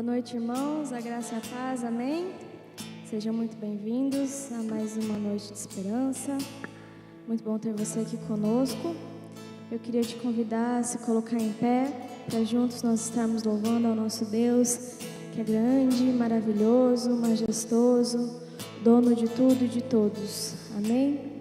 Boa noite, irmãos, a graça e a paz, amém? Sejam muito bem-vindos a mais uma noite de esperança. Muito bom ter você aqui conosco. Eu queria te convidar a se colocar em pé, para juntos nós estarmos louvando ao nosso Deus, que é grande, maravilhoso, majestoso, dono de tudo e de todos, amém?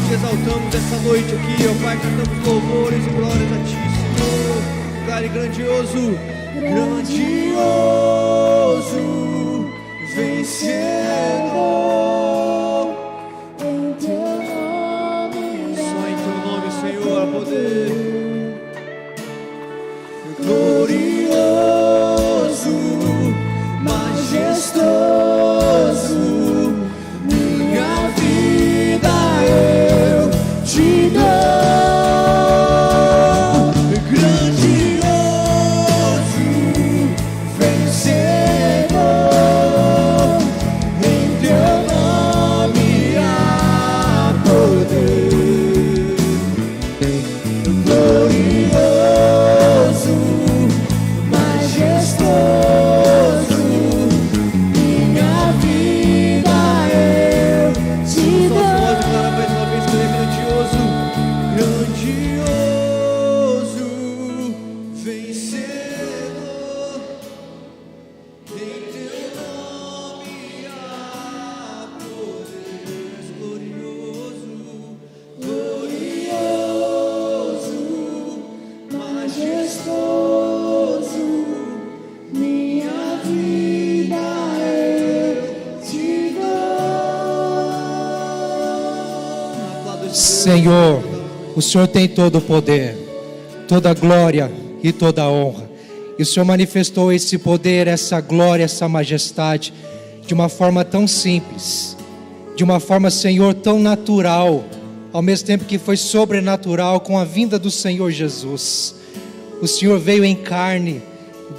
te exaltamos essa noite aqui, ó Pai, cantamos louvores e glórias a Ti, Senhor. Lugar grandioso, grandioso, vencedor. Em Teu nome Só em Teu nome, Senhor, há poder. Glorioso, majestoso, minha vida eu te dou. Grandioso, vencedor, em Teu nome há poder. Glorioso, majestoso, minha vida eu te dou. Só pode declarar mais uma vez que Ele é grandioso, grandioso, vencedor, em Teu nome há poder. Glorioso, glorioso, majestoso, minha vida eu te dou. Senhor, o Senhor tem todo o poder, toda a glória e toda a honra. E o Senhor manifestou esse poder, essa glória, essa majestade de uma forma tão simples, de uma forma, Senhor, tão natural, ao mesmo tempo que foi sobrenatural com a vinda do Senhor Jesus. O Senhor veio em carne,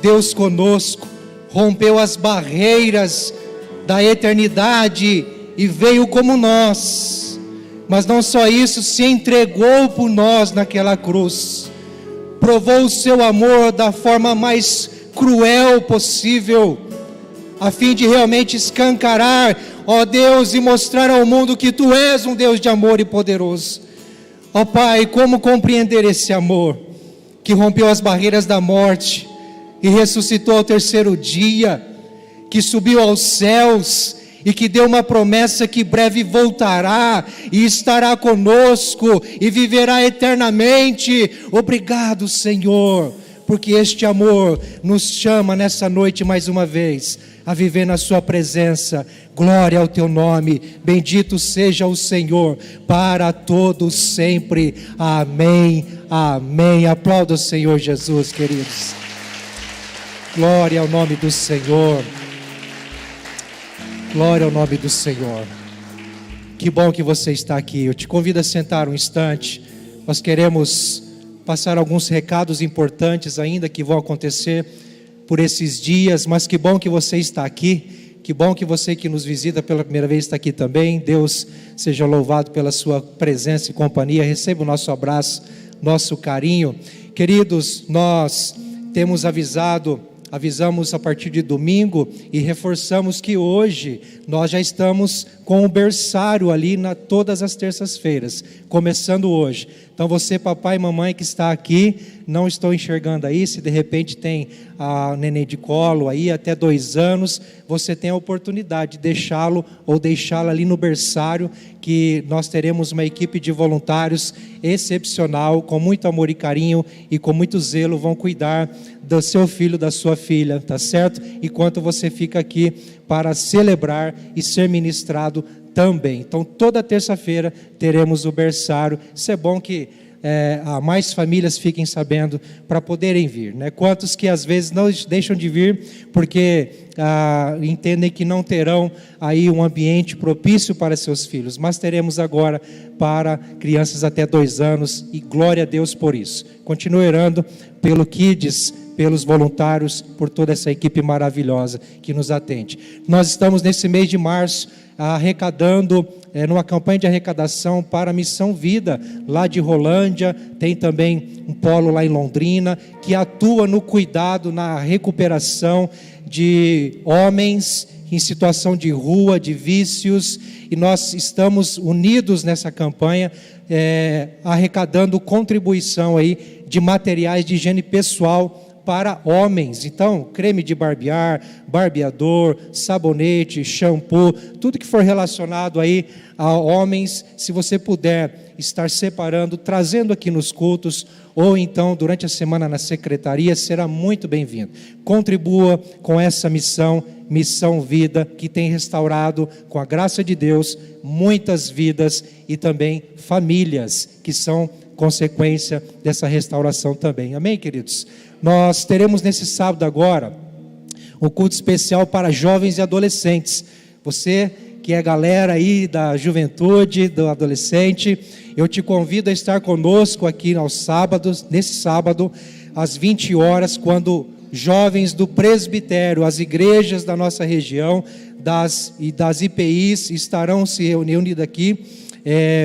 Deus conosco, rompeu as barreiras da eternidade e veio como nós. Mas não só isso, se entregou por nós naquela cruz, provou o seu amor da forma mais cruel possível, a fim de realmente escancarar, ó Deus, e mostrar ao mundo que Tu és um Deus de amor e poderoso. Ó Pai, como compreender esse amor que rompeu as barreiras da morte e ressuscitou ao terceiro dia, que subiu aos céus e que deu uma promessa que breve voltará e estará conosco e viverá eternamente. Obrigado, Senhor, porque este amor nos chama nessa noite mais uma vez a viver na Sua presença. Glória ao Teu nome, bendito seja o Senhor para todos sempre. Amém, amém. Aplauda o Senhor Jesus, queridos. Glória ao nome do Senhor. Glória ao nome do Senhor. Que bom que você está aqui. Eu te convido a sentar um instante. Nós queremos passar alguns recados importantes ainda que vão acontecer por esses dias, mas que bom que você está aqui. Que bom que você que nos visita pela primeira vez está aqui também. Deus seja louvado pela sua presença e companhia. Receba o nosso abraço, nosso carinho. Queridos, nós temos avisamos a partir de domingo e reforçamos que hoje nós já estamos com o berçário ali todas as terças-feiras, começando hoje. Então você, papai e mamãe que está aqui, não estou enxergando aí, se de repente tem a neném de colo aí até 2 anos, você tem a oportunidade de deixá-lo ou deixá-la ali no berçário, que nós teremos uma equipe de voluntários excepcional, com muito amor e carinho e com muito zelo, vão cuidar do seu filho, da sua filha, tá certo? Enquanto você fica aqui para celebrar e ser ministrado também. Então toda terça-feira teremos o berçário. Isso é bom que mais famílias fiquem sabendo para poderem vir, né? Quantos que às vezes não deixam de vir porque entendem que não terão aí um ambiente propício para seus filhos, mas teremos agora para crianças até 2 anos e glória a Deus por isso. Continue orando pelo Kids, pelos voluntários, por toda essa equipe maravilhosa que nos atende. Nós estamos nesse mês de março arrecadando, numa campanha de arrecadação para a Missão Vida, lá de Rolândia. Tem também um polo lá em Londrina, que atua no cuidado, na recuperação de homens em situação de rua, de vícios, e nós estamos unidos nessa campanha, arrecadando contribuição aí de materiais de higiene pessoal para homens. Então, creme de barbear, barbeador, sabonete, shampoo, tudo que for relacionado aí a homens, se você puder estar separando, trazendo aqui nos cultos, ou então durante a semana na secretaria, será muito bem-vindo. Contribua com essa missão Vida, que tem restaurado, com a graça de Deus, muitas vidas e também famílias que são consequência dessa restauração também. Amém, queridos? Nós teremos nesse sábado agora um culto especial para jovens e adolescentes. Você que é galera aí da juventude, do adolescente, eu te convido a estar conosco aqui aos sábados, nesse sábado, às 20 horas, quando jovens do presbitério, as igrejas da nossa região, das IPIs estarão se reunindo aqui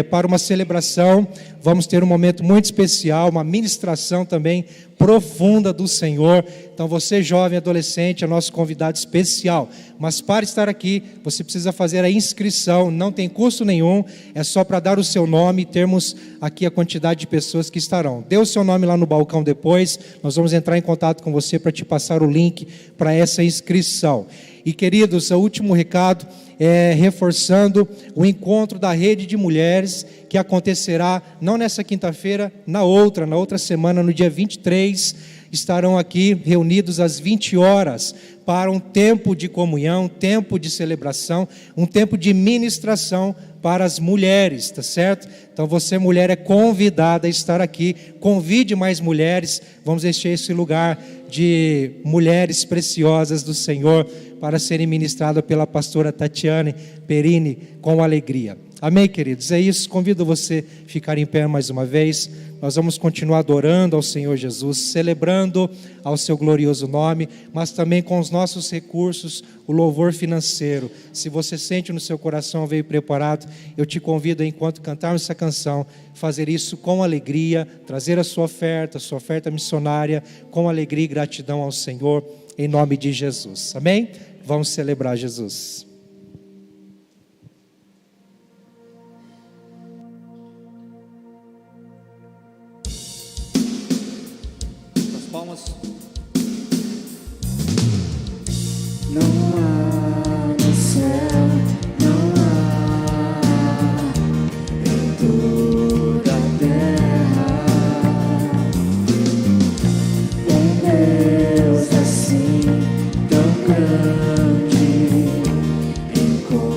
para uma celebração. Vamos ter um momento muito especial, uma ministração também profunda do Senhor. Então você jovem, adolescente, é nosso convidado especial. Mas para estar aqui, você precisa fazer a inscrição, não tem custo nenhum, é só para dar o seu nome e termos aqui a quantidade de pessoas que estarão. Dê o seu nome lá no balcão depois, nós vamos entrar em contato com você para te passar o link para essa inscrição. E queridos, o último recado é reforçando o encontro da rede de mulheres, que acontecerá não nessa quinta-feira, na outra semana, no dia 23, estarão aqui reunidos às 20 horas para um tempo de comunhão, um tempo de celebração, um tempo de ministração para as mulheres, tá certo? Então você, mulher, é convidada a estar aqui, convide mais mulheres, vamos encher esse lugar de mulheres preciosas do Senhor para serem ministradas pela pastora Tatiane Perini com alegria. Amém, queridos? É isso, convido você a ficar em pé mais uma vez. Nós vamos continuar adorando ao Senhor Jesus, celebrando ao seu glorioso nome, mas também com os nossos recursos, o louvor financeiro. Se você sente no seu coração, veio preparado, eu te convido, enquanto cantarmos essa canção, fazer isso com alegria, trazer a sua oferta missionária, com alegria e gratidão ao Senhor, em nome de Jesus. Amém? Vamos celebrar Jesus. Palmas. Não há no céu, não há em toda a terra um Deus assim tão grande, incomparável.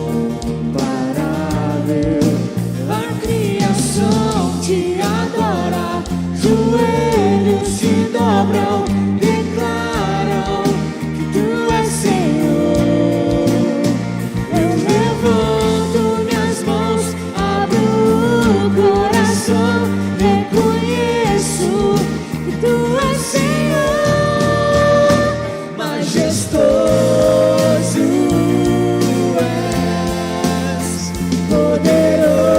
A criação te adora, joelhos se dobram, declaram que tu és Senhor. Eu levanto minhas mãos, abro o coração, reconheço que tu és Senhor. Majestoso és, poderoso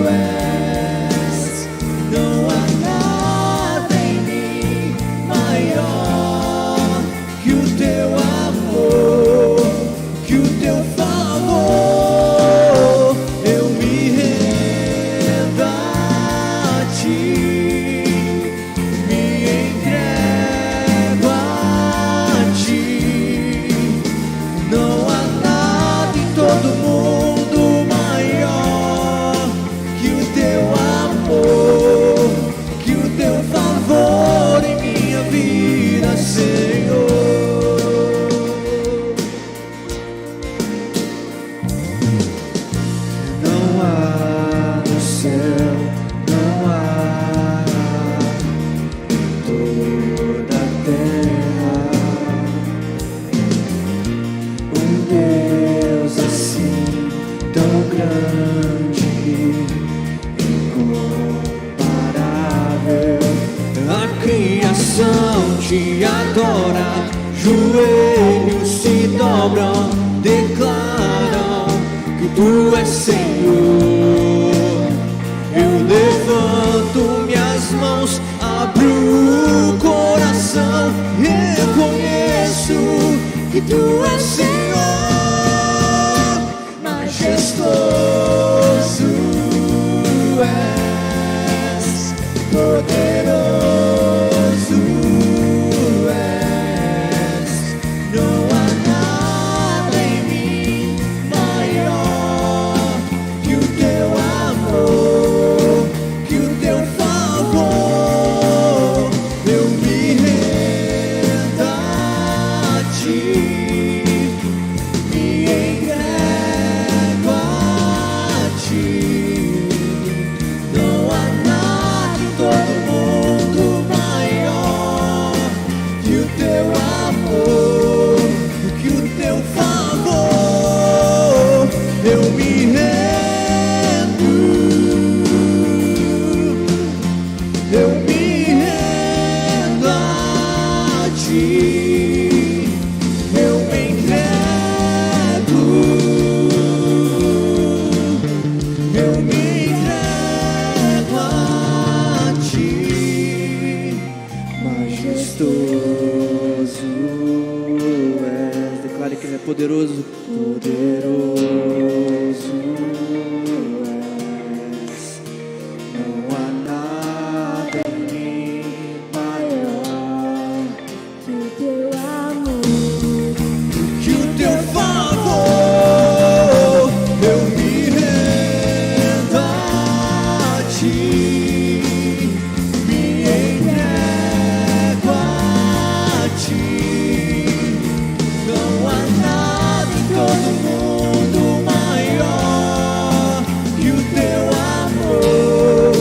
és. Não há nada em mim maior que o teu amor, que o teu favor. Eu me rendo a ti, me entrego a ti. Não há nada em todo mundo maior que o teu amor, que o teu favor em minha vida, Senhor. Não há no céu, não há em toda a terra um Deus assim tão grande, incomparável. A criação te adora, joelhos se dobram, declaram que tu és Senhor. Eu levanto minhas mãos, abro o coração, reconheço que tu és Senhor. Majestoso és, poderoso poderoso, poderoso és. Não há nada em mim maior que o teu amor, que o teu favor. Eu me rendo a ti, me entrego a ti. Não há nada em todo mundo maior que o teu amor,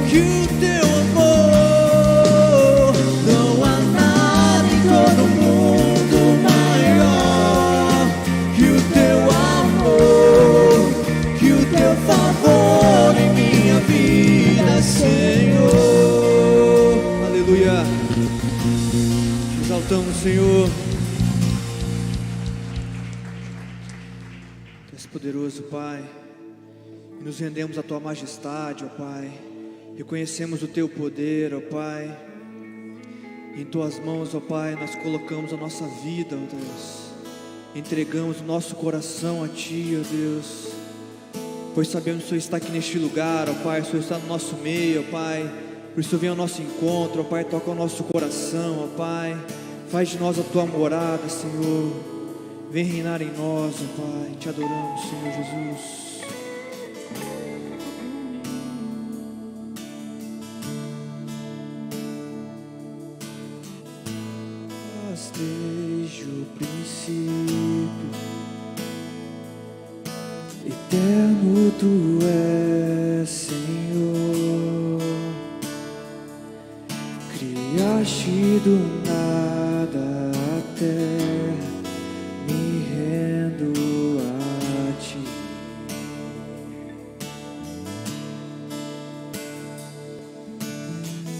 que o teu amor. Não há nada em todo mundo maior que o teu amor, que o teu favor em minha vida, Senhor. Aleluia. Te exaltamos, Senhor. Tu és poderoso, Pai. E nos rendemos à tua majestade, ó Pai. Reconhecemos o teu poder, ó Pai. Em tuas mãos, ó Pai, nós colocamos a nossa vida, ó Deus. Entregamos o nosso coração a ti, ó Deus. Pois sabemos que o Senhor está aqui neste lugar, ó Pai. O Senhor está no nosso meio, ó Pai. Por isso vem ao nosso encontro, ó Pai. Toca o nosso coração, ó Pai. Faz de nós a tua morada, Senhor. Vem reinar em nós, ó Pai. Te adoramos, Senhor Jesus. Mas desde o princípio, eterno tu és, Senhor. Criaste do nada até me rendo a ti.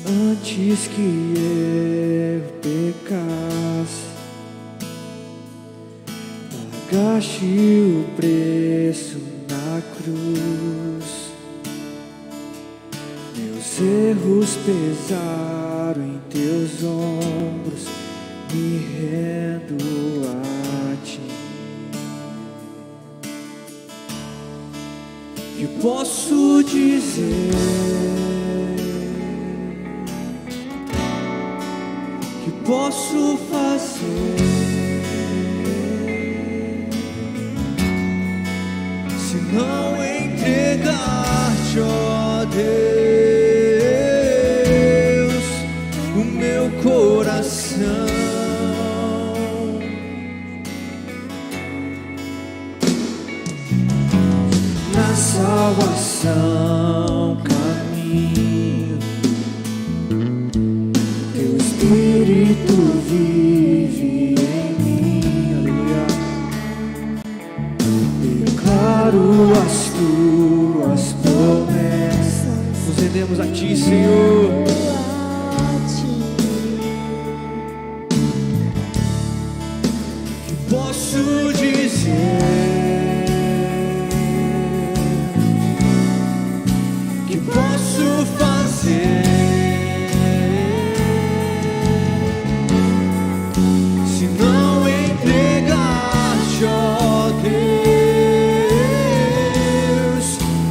Antes que eu pecasse, pagaste o preço na cruz. Meus erros pesaram em teus ombros, me rendo a ti. Que posso dizer? Que posso fazer? Se não entregar-te, ó Deus, o meu coração. Na salvação caminho, teu Espírito vive em mim, aleluia. Declaro as tuas promessas, nos rendemos a ti, Senhor. Que posso dizer? Que posso fazer? Se não entregar-te, ó Deus,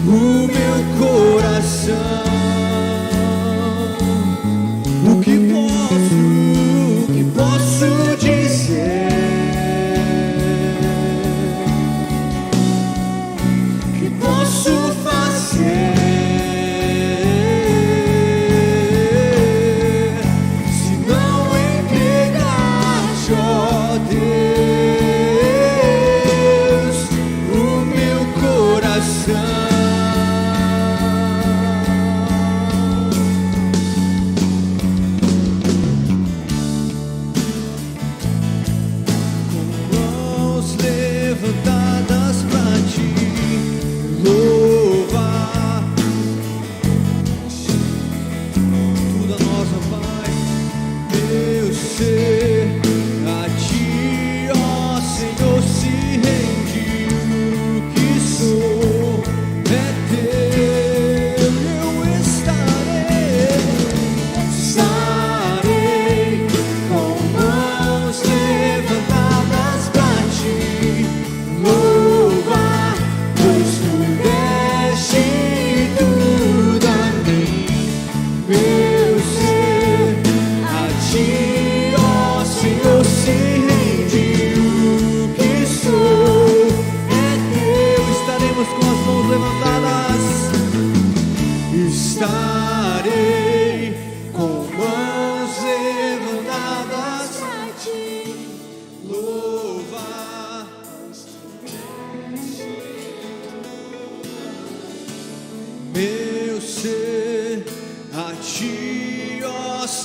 o meu coração. O que posso dizer?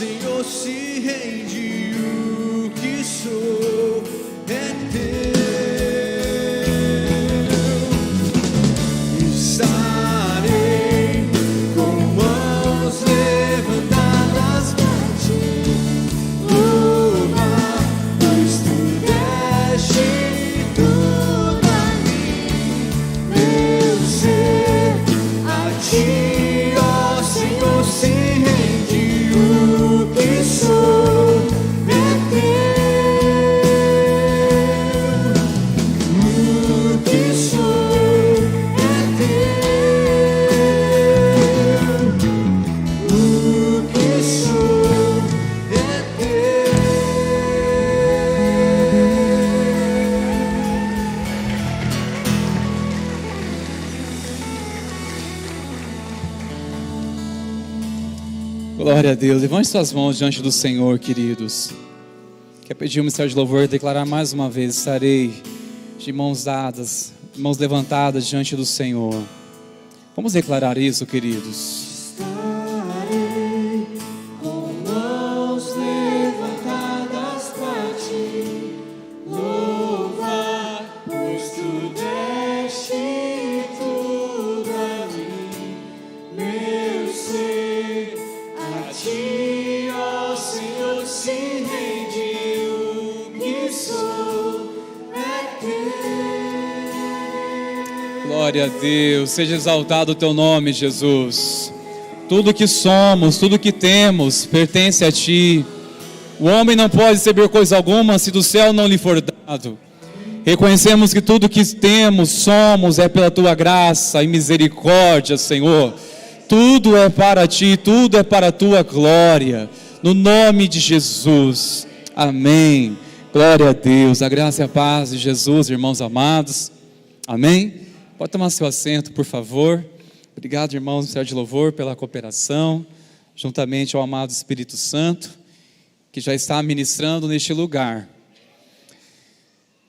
Senhor, se rende, o que sou é teu. Estarei com mãos levantadas pra ti, louvar, pois tu deste tudo a mim, meu ser a ti, ó Senhor, se rende, o que sou é teu, o que sou é teu, o que sou é teu. Glória a Deus. Levante suas mãos diante do Senhor, queridos. Quer pedir um ministério de louvor e declarar mais uma vez: estarei de mãos dadas, mãos levantadas diante do Senhor. Vamos declarar isso, queridos. Estarei com mãos levantadas pra ti, louvar, pois tu deste tudo a mim, meu ser a ti, ó Senhor, se rende, o que sou é teu. Glória a Deus. Seja exaltado o teu nome, Jesus. Tudo que somos, tudo que temos, pertence a ti. O homem não pode receber coisa alguma se do céu não lhe for dado. Reconhecemos que tudo que temos, somos, é pela tua graça e misericórdia, Senhor. Tudo é para ti, tudo é para a tua glória. No nome de Jesus. Amém. Glória a Deus. A graça e a paz de Jesus, irmãos amados. Amém. Pode tomar seu assento, por favor. Obrigado, irmãos do Ministério de Louvor, pela cooperação, juntamente ao amado Espírito Santo, que já está ministrando neste lugar.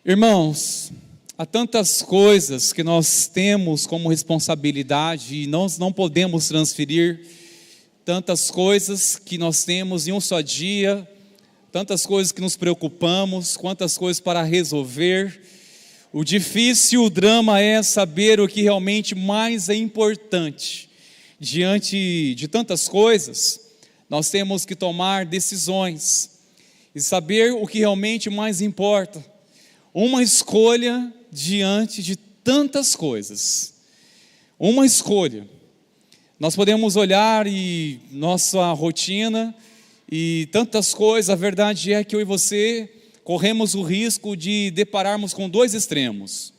Irmãos, há tantas coisas que nós temos como responsabilidade e nós não podemos transferir, tantas coisas que nós temos em um só dia, tantas coisas que nos preocupamos, quantas coisas para resolver. O difícil, o drama é saber o que realmente mais é importante. Diante de tantas coisas, nós temos que tomar decisões e saber o que realmente mais importa. Uma escolha diante de tantas coisas. Uma escolha. Nós podemos olhar e nossa rotina e tantas coisas, a verdade é que eu e você corremos o risco de depararmos com dois extremos.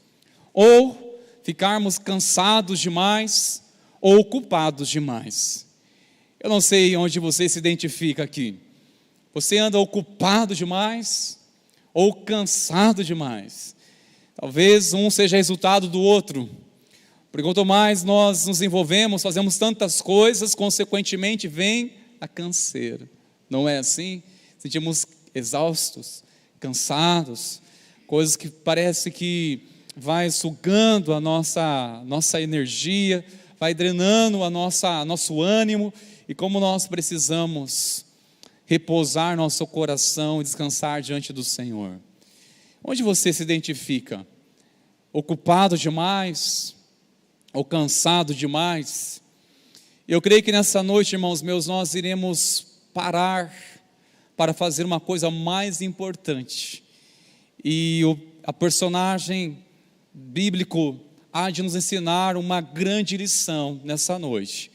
Ou ficarmos cansados demais, ou ocupados demais. Eu não sei onde você se identifica aqui. Você anda ocupado demais, ou cansado demais? Talvez um seja resultado do outro. Porque quanto mais nós nos envolvemos, fazemos tantas coisas, consequentemente vem a canseira. Não é assim? Sentimos exaustos, cansados, coisas que parece que vai sugando a nossa energia, vai drenando nosso ânimo, e como nós precisamos repousar nosso coração e descansar diante do Senhor. Onde você se identifica? Ocupado demais? Ou cansado demais? Eu creio que nessa noite, irmãos meus, nós iremos parar para fazer uma coisa mais importante. E a personagem bíblico há de nos ensinar uma grande lição nessa noite.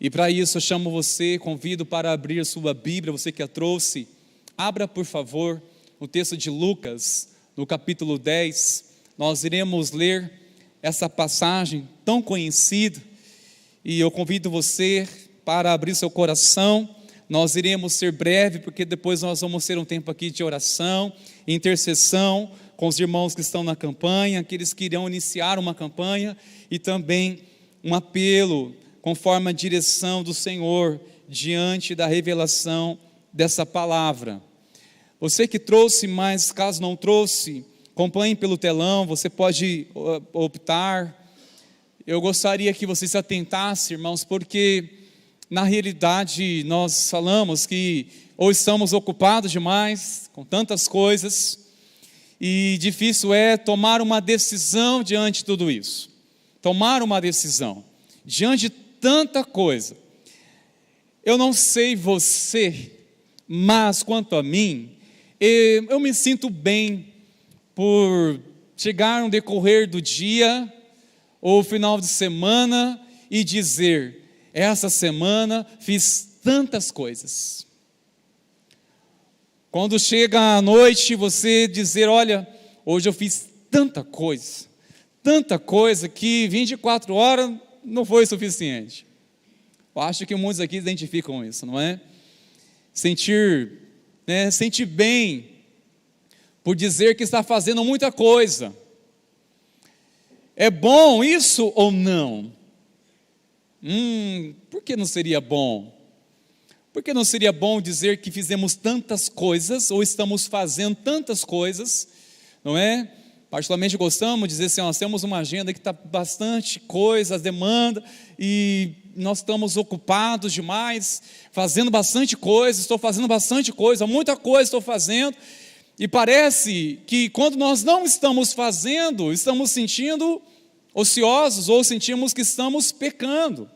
E para isso eu chamo você, convido para abrir sua Bíblia, você que a trouxe. Abra, por favor, no texto de Lucas, no capítulo 10. Nós iremos ler essa passagem tão conhecida. E eu convido você para abrir seu coração. Nós iremos ser breve, porque depois nós vamos ter um tempo aqui de oração, intercessão com os irmãos que estão na campanha, aqueles que irão iniciar uma campanha, e também um apelo conforme a direção do Senhor diante da revelação dessa palavra. Você que trouxe, mas caso não trouxe, acompanhe pelo telão, você pode optar. Eu gostaria que você se atentasse, irmãos, porque na realidade, nós falamos que ou estamos ocupados demais com tantas coisas, e difícil é tomar uma decisão diante de tudo isso. Tomar uma decisão diante de tanta coisa. Eu não sei você, mas quanto a mim, eu me sinto bem por chegar no decorrer do dia ou final de semana e dizer: essa semana fiz tantas coisas. Quando chega a noite, você dizer: olha, hoje eu fiz tanta coisa que 24 horas não foi suficiente. Eu acho que muitos aqui identificam isso, não é? Sentir bem por dizer que está fazendo muita coisa. É bom isso ou não? Por que não seria bom? Por que não seria bom dizer que fizemos tantas coisas, ou estamos fazendo tantas coisas, não é? Particularmente gostamos de dizer assim: nós temos uma agenda que está bastante coisa, demanda, e nós estamos ocupados demais, fazendo bastante coisa, estou fazendo bastante coisa, muita coisa estou fazendo, e parece que quando nós não estamos fazendo, estamos sentindo ociosos, ou sentimos que estamos pecando.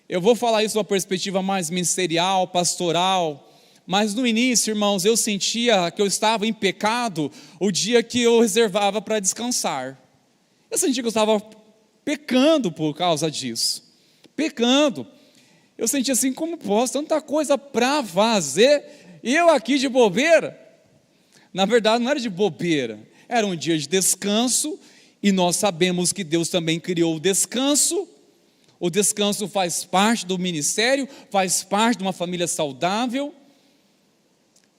Eu vou falar isso de uma perspectiva mais ministerial, pastoral, mas no início, irmãos, eu sentia que eu estava em pecado o dia que eu reservava para descansar. Eu sentia que eu estava pecando por causa disso. Pecando. Eu sentia assim: como posso, tanta coisa para fazer, e eu aqui de bobeira? Na verdade, não era de bobeira, era um dia de descanso, e nós sabemos que Deus também criou o descanso. O descanso faz parte do ministério, faz parte de uma família saudável,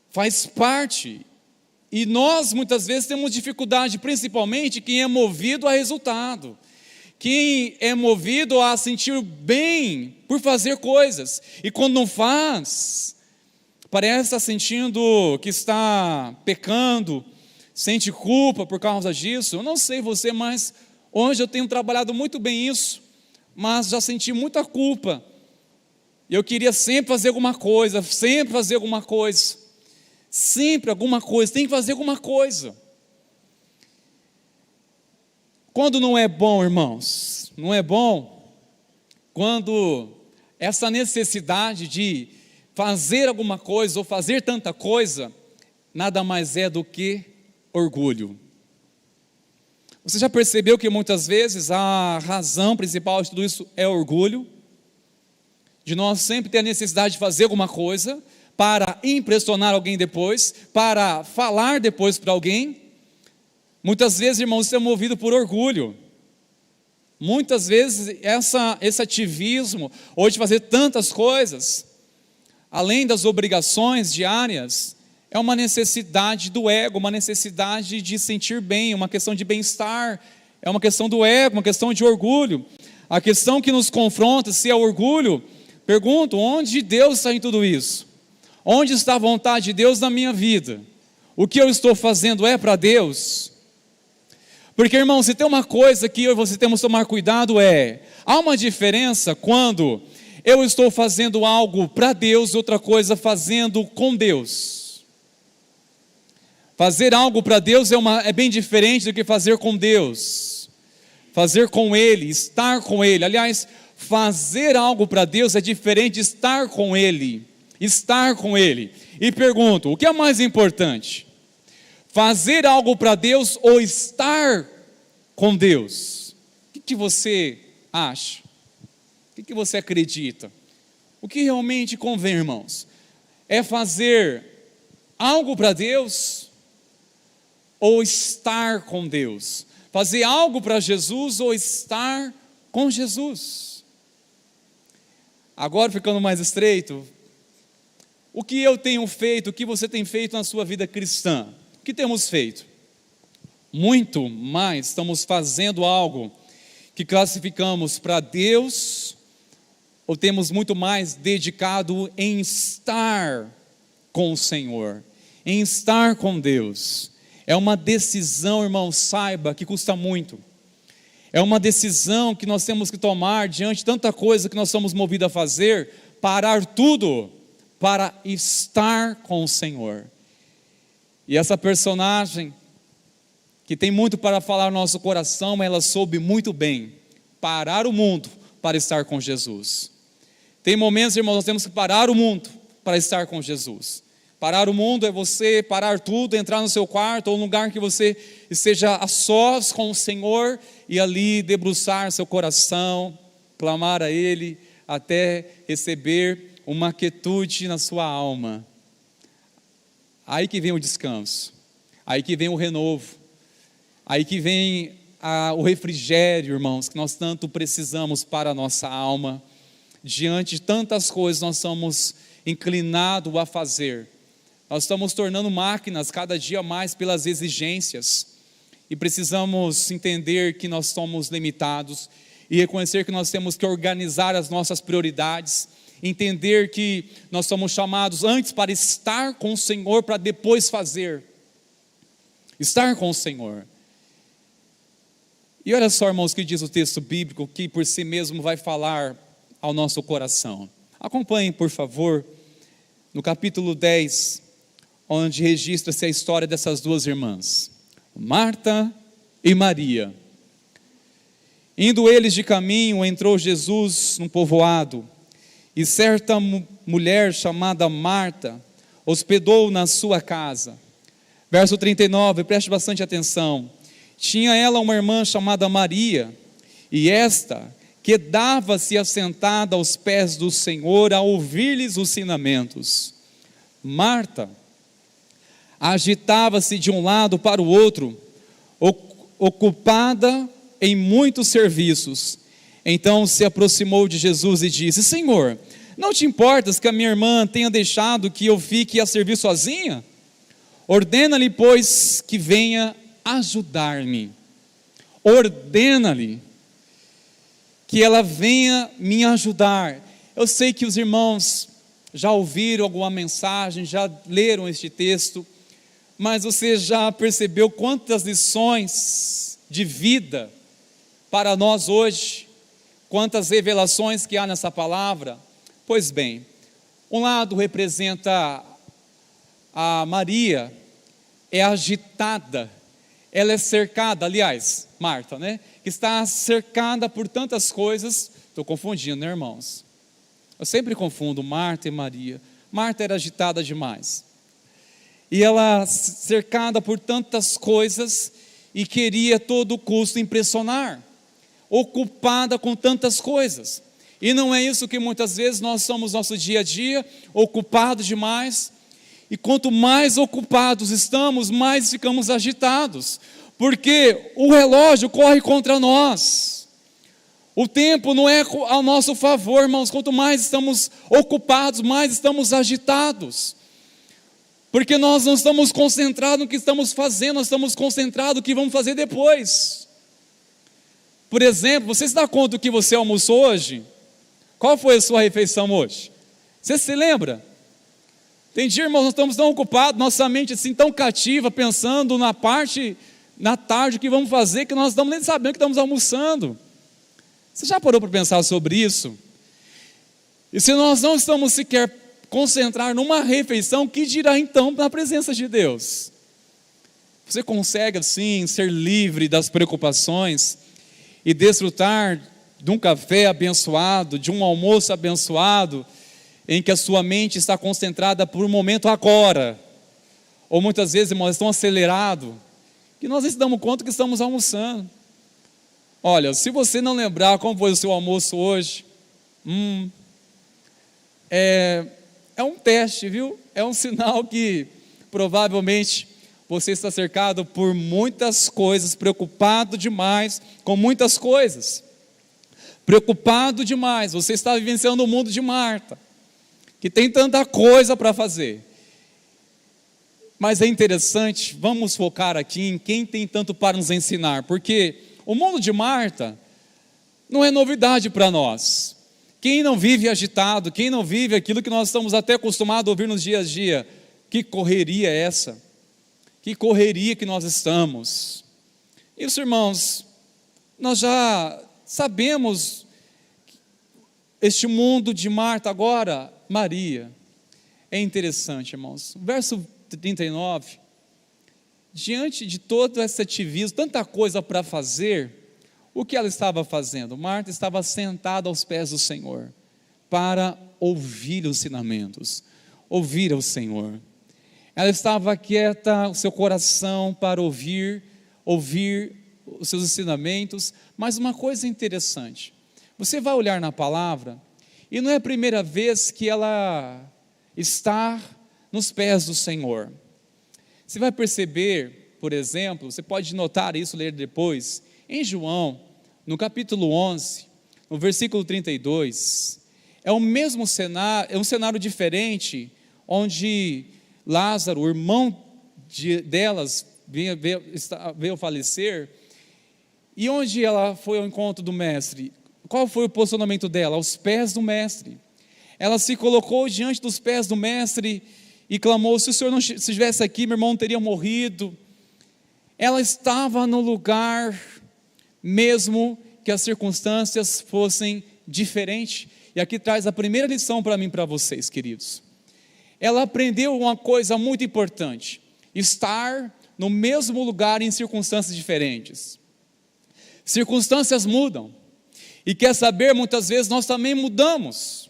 faz parte. E nós muitas vezes temos dificuldade, principalmente quem é movido a resultado, quem é movido a sentir bem por fazer coisas, e quando não faz, parece estar sentindo que está pecando, sente culpa por causa disso. Eu não sei você, mas hoje eu tenho trabalhado muito bem isso, mas já senti muita culpa. Eu queria sempre fazer alguma coisa, tem que fazer alguma coisa. Quando não é bom, irmãos, não é bom quando essa necessidade de fazer alguma coisa ou fazer tanta coisa nada mais é do que orgulho. Você já percebeu que muitas vezes a razão principal de tudo isso é orgulho? De nós sempre ter a necessidade de fazer alguma coisa para impressionar alguém depois, para falar depois para alguém. Muitas vezes, irmãos, isso é movido por orgulho. Muitas vezes esse ativismo, ou de fazer tantas coisas, além das obrigações diárias, é uma necessidade do ego, uma necessidade de sentir bem, uma questão de bem-estar, é uma questão do ego, uma questão de orgulho. A questão que nos confronta, se é orgulho, pergunto: onde Deus está em tudo isso? Onde está a vontade de Deus na minha vida? O que eu estou fazendo é para Deus? Porque, irmão, se tem uma coisa que eu e você temos que tomar cuidado há uma diferença quando eu estou fazendo algo para Deus e outra coisa fazendo com Deus. Fazer algo para Deus é bem diferente do que fazer com Deus. Fazer com Ele, estar com Ele. Aliás, fazer algo para Deus é diferente de estar com Ele. Estar com Ele. E pergunto: o que é mais importante? Fazer algo para Deus ou estar com Deus? O que você acha? O que você acredita? O que realmente convém, irmãos? É fazer algo para Deus ou estar com Deus? Fazer algo para Jesus ou estar com Jesus? Agora, ficando mais estreito, o que eu tenho feito, o que você tem feito na sua vida cristã? O que temos feito? Muito mais estamos fazendo algo que classificamos para Deus, ou temos muito mais dedicado em estar com o Senhor, em estar com Deus? É uma decisão, irmão, saiba que custa muito. É uma decisão que nós temos que tomar diante de tanta coisa que nós somos movidos a fazer, parar tudo para estar com o Senhor. E essa personagem, que tem muito para falar no nosso coração, ela soube muito bem parar o mundo para estar com Jesus. Tem momentos, irmãos, nós temos que parar o mundo para estar com Jesus. Parar o mundo é você parar tudo, entrar no seu quarto ou um lugar que você esteja a sós com o Senhor e ali debruçar seu coração, clamar a Ele até receber uma quietude na sua alma. Aí que vem o descanso, aí que vem o renovo, aí que vem o refrigério, irmãos, que nós tanto precisamos para a nossa alma. Diante de tantas coisas nós somos inclinados a fazer. Nós estamos tornando máquinas cada dia mais pelas exigências. E precisamos entender que nós somos limitados e reconhecer que nós temos que organizar as nossas prioridades. Entender que nós somos chamados antes para estar com o Senhor, para depois fazer. Estar com o Senhor. E olha só, irmãos, o que diz o texto bíblico, que por si mesmo vai falar ao nosso coração. Acompanhem, por favor, no capítulo 10, onde registra-se a história dessas duas irmãs, Marta e Maria. Indo eles de caminho, entrou Jesus num povoado, e certa mulher chamada Marta hospedou na sua casa. Verso 39, preste bastante atenção. Tinha ela uma irmã chamada Maria, e esta quedava-se assentada aos pés do Senhor a ouvir-lhes os ensinamentos. Marta agitava-se de um lado para o outro, ocupada em muitos serviços. Então se aproximou de Jesus e disse: Senhor, não te importas que a minha irmã tenha deixado que eu fique a servir sozinha? Ordena-lhe, pois, que venha ajudar-me. Ordena-lhe que ela venha me ajudar. Eu sei que os irmãos já ouviram alguma mensagem, já leram este texto, mas você já percebeu quantas lições de vida para nós hoje, quantas revelações que há nessa palavra? Pois bem, um lado representa a Maria, é agitada, ela é cercada, aliás, Marta, né? Que está cercada por tantas coisas. Estou confundindo, né, irmãos? Eu sempre confundo Marta e Maria. Marta era agitada demais. E ela cercada por tantas coisas e queria a todo custo impressionar. Ocupada com tantas coisas. E não é isso que muitas vezes nós somos no nosso dia a dia, ocupados demais. E quanto mais ocupados estamos, mais ficamos agitados. Porque o relógio corre contra nós. O tempo não é ao nosso favor, irmãos. Quanto mais estamos ocupados, mais estamos agitados. Porque nós não estamos concentrados no que estamos fazendo, nós estamos concentrados no que vamos fazer depois. Por exemplo, você se dá conta do que você almoçou hoje? Qual foi a sua refeição hoje? Você se lembra? Tem dia, irmãos, nós estamos tão ocupados, nossa mente assim tão cativa, pensando na tarde o que vamos fazer, que nós não estamos nem sabendo que estamos almoçando. Você já parou para pensar sobre isso? E se nós não estamos sequer concentrados numa refeição, que dirá então na presença de Deus? Você consegue assim ser livre das preocupações e desfrutar de um café abençoado, de um almoço abençoado, em que a sua mente está concentrada por um momento agora? Ou muitas vezes, irmãos, tão acelerado que nós nem se damos conta que estamos almoçando. Olha, se você não lembrar como foi o seu almoço hoje, é um teste, viu? É um sinal que provavelmente você está cercado por muitas coisas, preocupado demais com muitas coisas. Preocupado demais, você está vivenciando o mundo de Marta, que tem tanta coisa para fazer. Mas é interessante, vamos focar aqui em quem tem tanto para nos ensinar, porque o mundo de Marta não é novidade para nós. Quem não vive agitado, quem não vive aquilo que nós estamos até acostumados a ouvir nos dias a dia, que correria é essa? Que correria que nós estamos? Isso, irmãos, nós já sabemos este mundo de Marta, agora Maria. É interessante, irmãos. Verso 39, diante de todo esse ativismo, tanta coisa para fazer, o que ela estava fazendo? Marta estava sentada aos pés do Senhor, para ouvir os ensinamentos, ouvir ao Senhor. Ela estava quieta, o seu coração para ouvir os seus ensinamentos. Mas uma coisa interessante, você vai olhar na palavra, e não é a primeira vez que ela está nos pés do Senhor. Você vai perceber, por exemplo, você pode notar isso, ler depois, em João, no capítulo 11, no versículo 32, é o mesmo cenário, é um cenário diferente, onde Lázaro, o irmão delas, veio falecer, e onde ela foi ao encontro do mestre. Qual foi o posicionamento dela? Aos pés do mestre. Ela se colocou diante dos pés do mestre e clamou: se o Senhor não estivesse aqui, meu irmão teria morrido. Ela estava no lugar, mesmo que as circunstâncias fossem diferentes. E aqui traz a primeira lição para mim e para vocês, queridos. Ela aprendeu uma coisa muito importante: estar no mesmo lugar em circunstâncias diferentes. Circunstâncias mudam, e quer saber, muitas vezes nós também mudamos.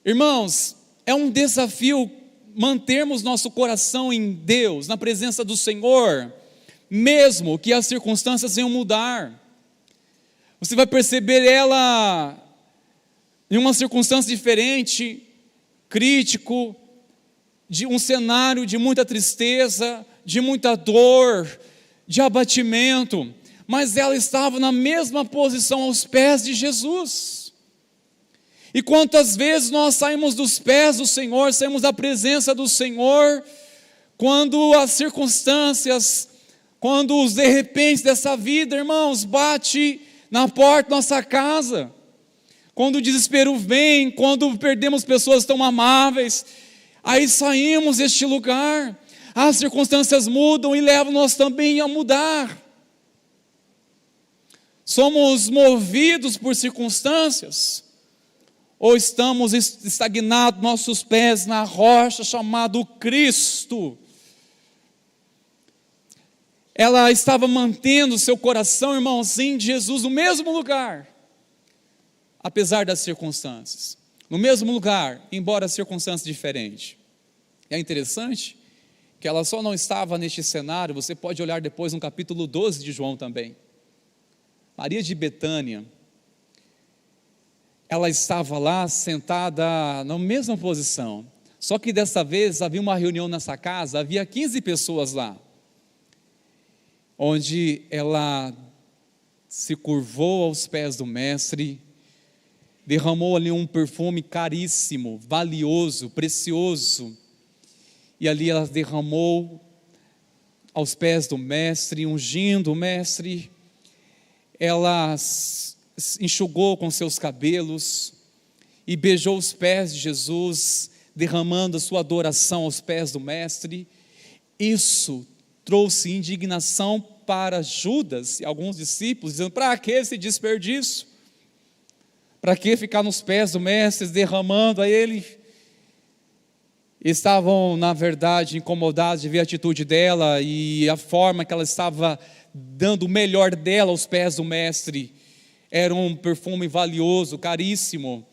Irmãos, é um desafio mantermos nosso coração em Deus, na presença do Senhor, mesmo que as circunstâncias venham mudar. Você vai perceber ela em uma circunstância diferente, crítico, de um cenário de muita tristeza, de muita dor, de abatimento, mas ela estava na mesma posição aos pés de Jesus. E quantas vezes nós saímos dos pés do Senhor, saímos da presença do Senhor, quando as circunstâncias, quando os de repente dessa vida, irmãos, bate na porta da nossa casa, quando o desespero vem, quando perdemos pessoas tão amáveis, aí saímos deste lugar, as circunstâncias mudam e levam nós também a mudar. Somos movidos por circunstâncias, ou estamos estagnados, nossos pés na rocha chamado Cristo? Ela estava mantendo seu coração, irmãozinho, de Jesus no mesmo lugar, apesar das circunstâncias, no mesmo lugar, embora as circunstâncias diferentes. É interessante que ela só não estava neste cenário, você pode olhar depois no capítulo 12 de João também. Maria de Betânia, ela estava lá sentada na mesma posição, só que dessa vez havia uma reunião nessa casa, havia 15 pessoas lá, onde ela se curvou aos pés do mestre, derramou ali um perfume caríssimo, valioso, precioso, e ali ela derramou aos pés do mestre, ungindo o mestre. Ela enxugou com seus cabelos e beijou os pés de Jesus, derramando a sua adoração aos pés do mestre. Isso trouxe indignação para Judas e alguns discípulos, dizendo: para que esse desperdício? Para que ficar nos pés do mestre, derramando a ele? Estavam, na verdade, incomodados de ver a atitude dela e a forma que ela estava dando o melhor dela aos pés do mestre. Era um perfume valioso, caríssimo,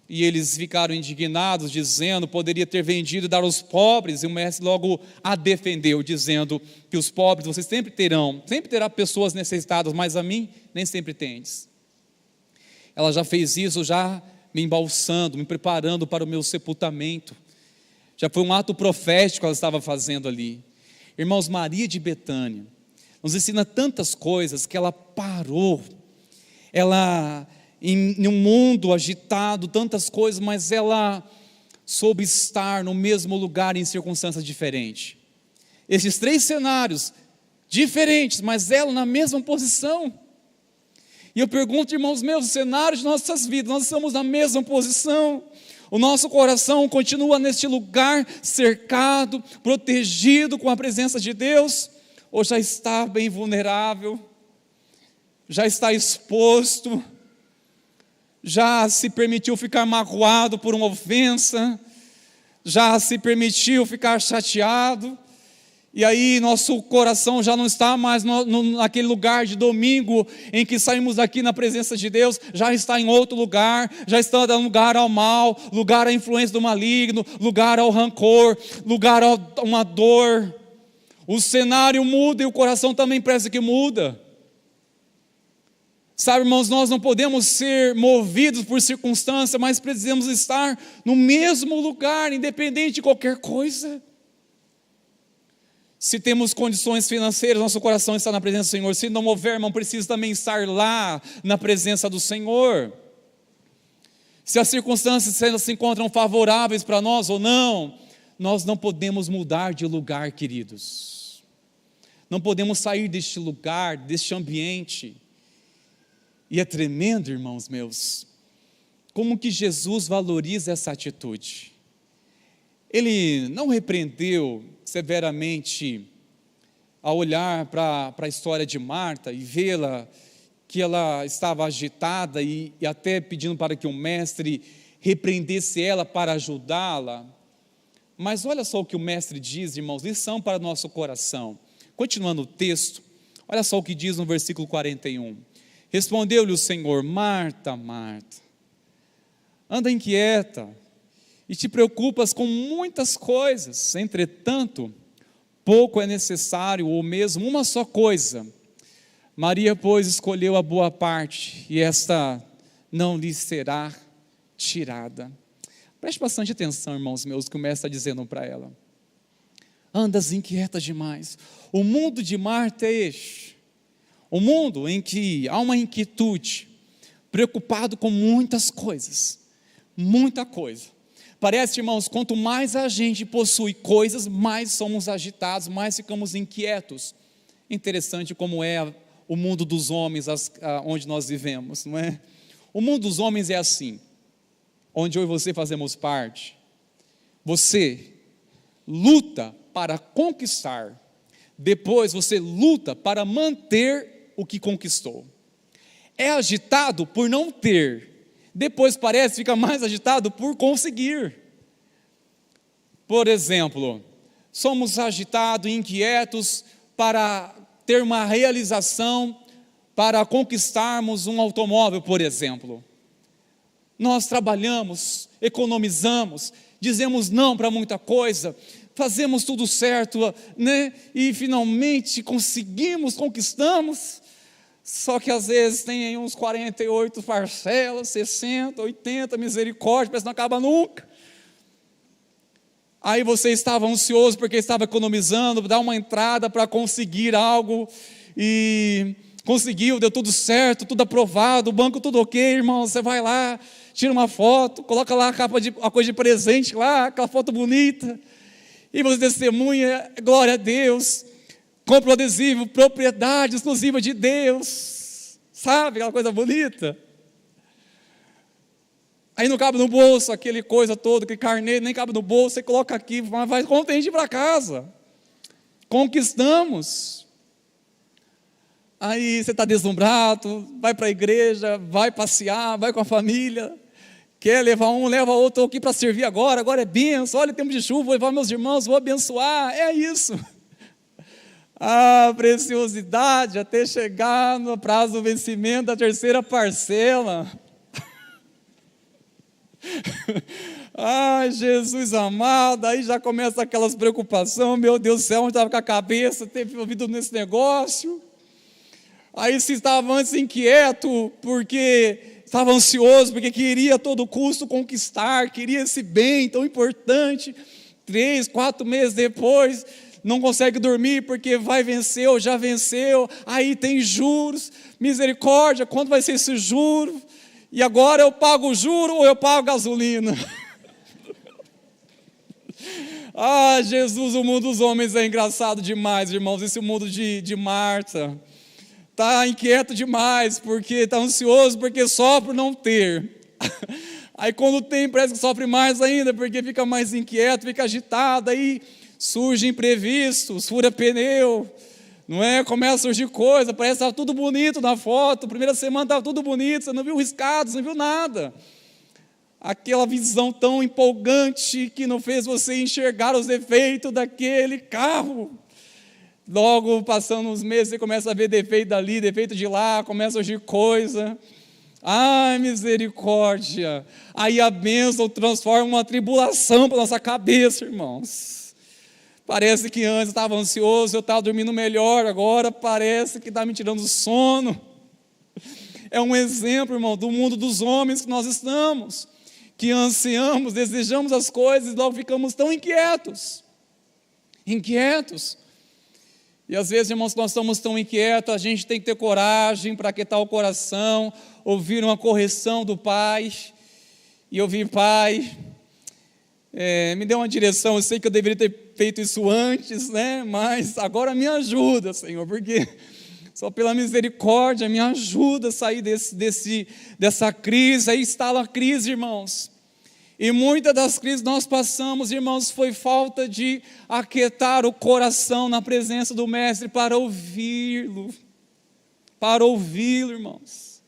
e eles ficaram indignados, dizendo: poderia ter vendido e dar aos pobres. E o mestre logo a defendeu, dizendo que os pobres vocês sempre terá pessoas necessitadas, mas a mim nem sempre tendes. Ela já fez isso, já me embalsando, me preparando para o meu sepultamento. Já foi um ato profético que ela estava fazendo ali. Irmãos, Maria de Betânia nos ensina tantas coisas, que ela parou, ela, em um mundo agitado, tantas coisas, mas ela soube estar no mesmo lugar em circunstâncias diferentes. Esses 3 cenários diferentes, mas ela na mesma posição. E eu pergunto, irmãos meus, o cenário de nossas vidas, nós estamos na mesma posição? O nosso coração continua neste lugar, cercado, protegido com a presença de Deus? Ou já está bem vulnerável? já está exposto, já se permitiu ficar magoado por uma ofensa, já se permitiu ficar chateado, e aí nosso coração já não está mais naquele lugar de domingo em que saímos daqui na presença de Deus, já está em outro lugar, já está dando lugar ao mal, lugar à influência do maligno, lugar ao rancor, lugar a uma dor. O cenário muda e o coração também parece que muda. Sabe, irmãos, nós não podemos ser movidos por circunstância, mas precisamos estar no mesmo lugar, independente de qualquer coisa. Se temos condições financeiras, nosso coração está na presença do Senhor. Se não houver, irmão, precisa também estar lá na presença do Senhor. Se as circunstâncias se encontram favoráveis para nós ou não, nós não podemos mudar de lugar, queridos. Não podemos sair deste lugar, deste ambiente. E é tremendo, irmãos meus, como que Jesus valoriza essa atitude. Ele não repreendeu severamente ao olhar para a história de Marta e vê-la que ela estava agitada e até pedindo para que o mestre repreendesse ela para ajudá-la. Mas olha só o que o mestre diz, irmãos, lição para o nosso coração. Continuando o texto, olha só o que diz no versículo 41. Respondeu-lhe o Senhor: Marta, Marta, anda inquieta e te preocupas com muitas coisas, entretanto, pouco é necessário, ou mesmo uma só coisa. Maria, pois, escolheu a boa parte, e esta não lhe será tirada. Preste bastante atenção, irmãos meus, que o mestre está dizendo para ela. Andas inquieta demais. O mundo de Marta é este. O mundo em que há uma inquietude, preocupado com muitas coisas, muita coisa. Parece, irmãos, quanto mais a gente possui coisas, mais somos agitados, mais ficamos inquietos. Interessante como é o mundo dos homens, onde nós vivemos, não é? O mundo dos homens é assim, onde eu e você fazemos parte. Você luta para conquistar, depois você luta para manter o que conquistou. É agitado por não ter, depois parece ficar mais agitado por conseguir. Por exemplo, somos agitados e inquietos para ter uma realização, para conquistarmos um automóvel, por exemplo. Nós trabalhamos, economizamos, dizemos não para muita coisa, fazemos tudo certo, né? E finalmente conseguimos, conquistamos. Só que às vezes tem aí uns 48 parcelas, 60, 80, misericórdia, parece que não acaba nunca. Aí você estava ansioso porque estava economizando, dá uma entrada para conseguir algo, e conseguiu, deu tudo certo, tudo aprovado, o banco tudo ok, irmão, você vai lá, tira uma foto, coloca lá a coisa de presente lá, aquela foto bonita, e você testemunha, glória a Deus, compra o adesivo, propriedade exclusiva de Deus, sabe, aquela coisa bonita. Aí não cabe no bolso, aquele coisa toda, aquele carnê, nem cabe no bolso, você coloca aqui, mas vai contente para casa. Conquistamos. Aí você está deslumbrado, vai para a igreja, vai passear, vai com a família, quer levar um, leva outro, estou aqui para servir agora é bênção, olha, tempo de chuva, vou levar meus irmãos, vou abençoar, é isso. A preciosidade até chegar no prazo do vencimento da terceira parcela. Ai, Jesus amado, aí já começa aquelas preocupações, meu Deus do céu, onde estava com a cabeça, ter ouvido nesse negócio. Aí se estava antes inquieto, porque estava ansioso, porque queria a todo custo conquistar, queria esse bem tão importante, 3, 4 meses depois, não consegue dormir porque vai vencer ou já venceu, aí tem juros, misericórdia, quanto vai ser esse juro? E agora eu pago o juro ou eu pago gasolina? Ah, Jesus, o mundo dos homens é engraçado demais, irmãos. Esse mundo de Marta está inquieto demais, porque está ansioso, porque sofre por não ter. Aí quando tem, parece que sofre mais ainda, porque fica mais inquieto, fica agitado, aí surge imprevistos, fura pneu, Não é? Começa a surgir coisa, parece que estava tudo bonito na foto, primeira semana estava tudo bonito, você não viu riscados, não viu nada. Aquela visão tão empolgante que não fez você enxergar os defeitos daquele carro. Logo, passando uns meses, você começa a ver defeito dali, defeito de lá, começa a surgir coisa. Ai, misericórdia. Aí a bênção transforma uma tribulação para a nossa cabeça, irmãos. Parece que antes eu estava ansioso, eu estava dormindo melhor, agora parece que está me tirando o sono. É um exemplo, irmão, do mundo dos homens que nós estamos, que ansiamos, desejamos as coisas e logo ficamos tão inquietos. E às vezes, irmãos, nós estamos tão inquietos, a gente tem que ter coragem para aquietar o coração, ouvir uma correção do Pai, e ouvir: Pai, me dê uma direção, eu sei que eu deveria ter feito isso antes, né? Mas agora me ajuda, Senhor, porque só pela misericórdia me ajuda a sair dessa crise. Aí está a crise, irmãos. E muitas das crises nós passamos, irmãos, foi falta de aquietar o coração na presença do Mestre para ouvi-lo, irmãos.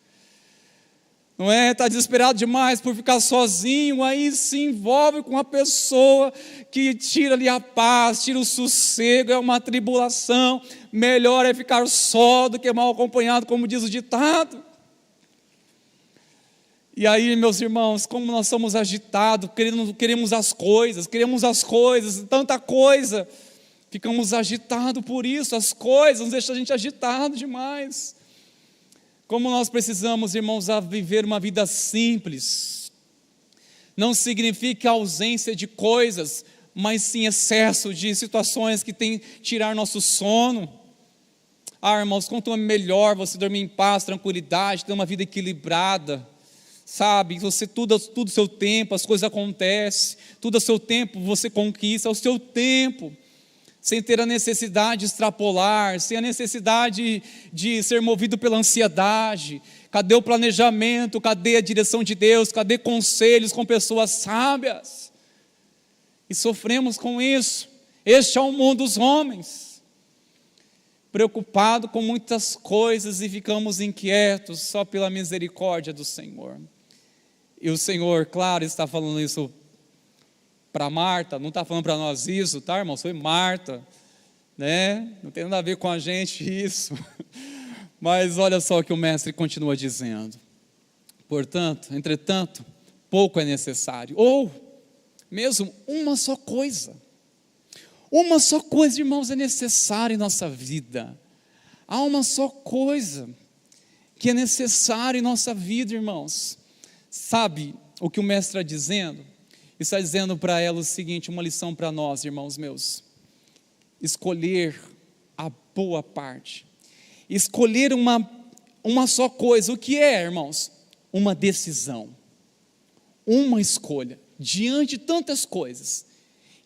Não é? Está desesperado demais por ficar sozinho, aí se envolve com uma pessoa que tira-lhe a paz, tira o sossego, é uma tribulação. Melhor é ficar só do que mal acompanhado, como diz o ditado. E aí, meus irmãos, como nós somos agitados, queremos as coisas, tanta coisa, ficamos agitados por isso, as coisas nos deixam a gente agitado demais. Como nós precisamos, irmãos, a viver uma vida simples. Não significa ausência de coisas, mas sim excesso de situações que tem tirar nosso sono. Irmãos, quanto é melhor você dormir em paz, tranquilidade, ter uma vida equilibrada. Sabe, você tudo seu tempo, as coisas acontecem, tudo ao seu tempo você conquista, ao seu tempo, sem ter a necessidade de extrapolar, sem a necessidade de ser movido pela ansiedade. Cadê o planejamento? Cadê a direção de Deus? Cadê conselhos com pessoas sábias? E sofremos com isso. Este é o mundo dos homens, preocupado com muitas coisas e ficamos inquietos só pela misericórdia do Senhor. E o Senhor, claro, está falando isso para Marta, não está falando para nós isso, tá, irmãos? Foi Marta, né? Não tem nada a ver com a gente isso. Mas olha só o que o Mestre continua dizendo. Portanto, entretanto, pouco é necessário, ou mesmo uma só coisa, irmãos, é necessária em nossa vida. Há uma só coisa que é necessária em nossa vida, irmãos. Sabe o que o Mestre está dizendo? Está dizendo para ela o seguinte, uma lição para nós, irmãos meus: escolher a boa parte, escolher uma só coisa. O que é, irmãos? Uma decisão, uma escolha, diante de tantas coisas.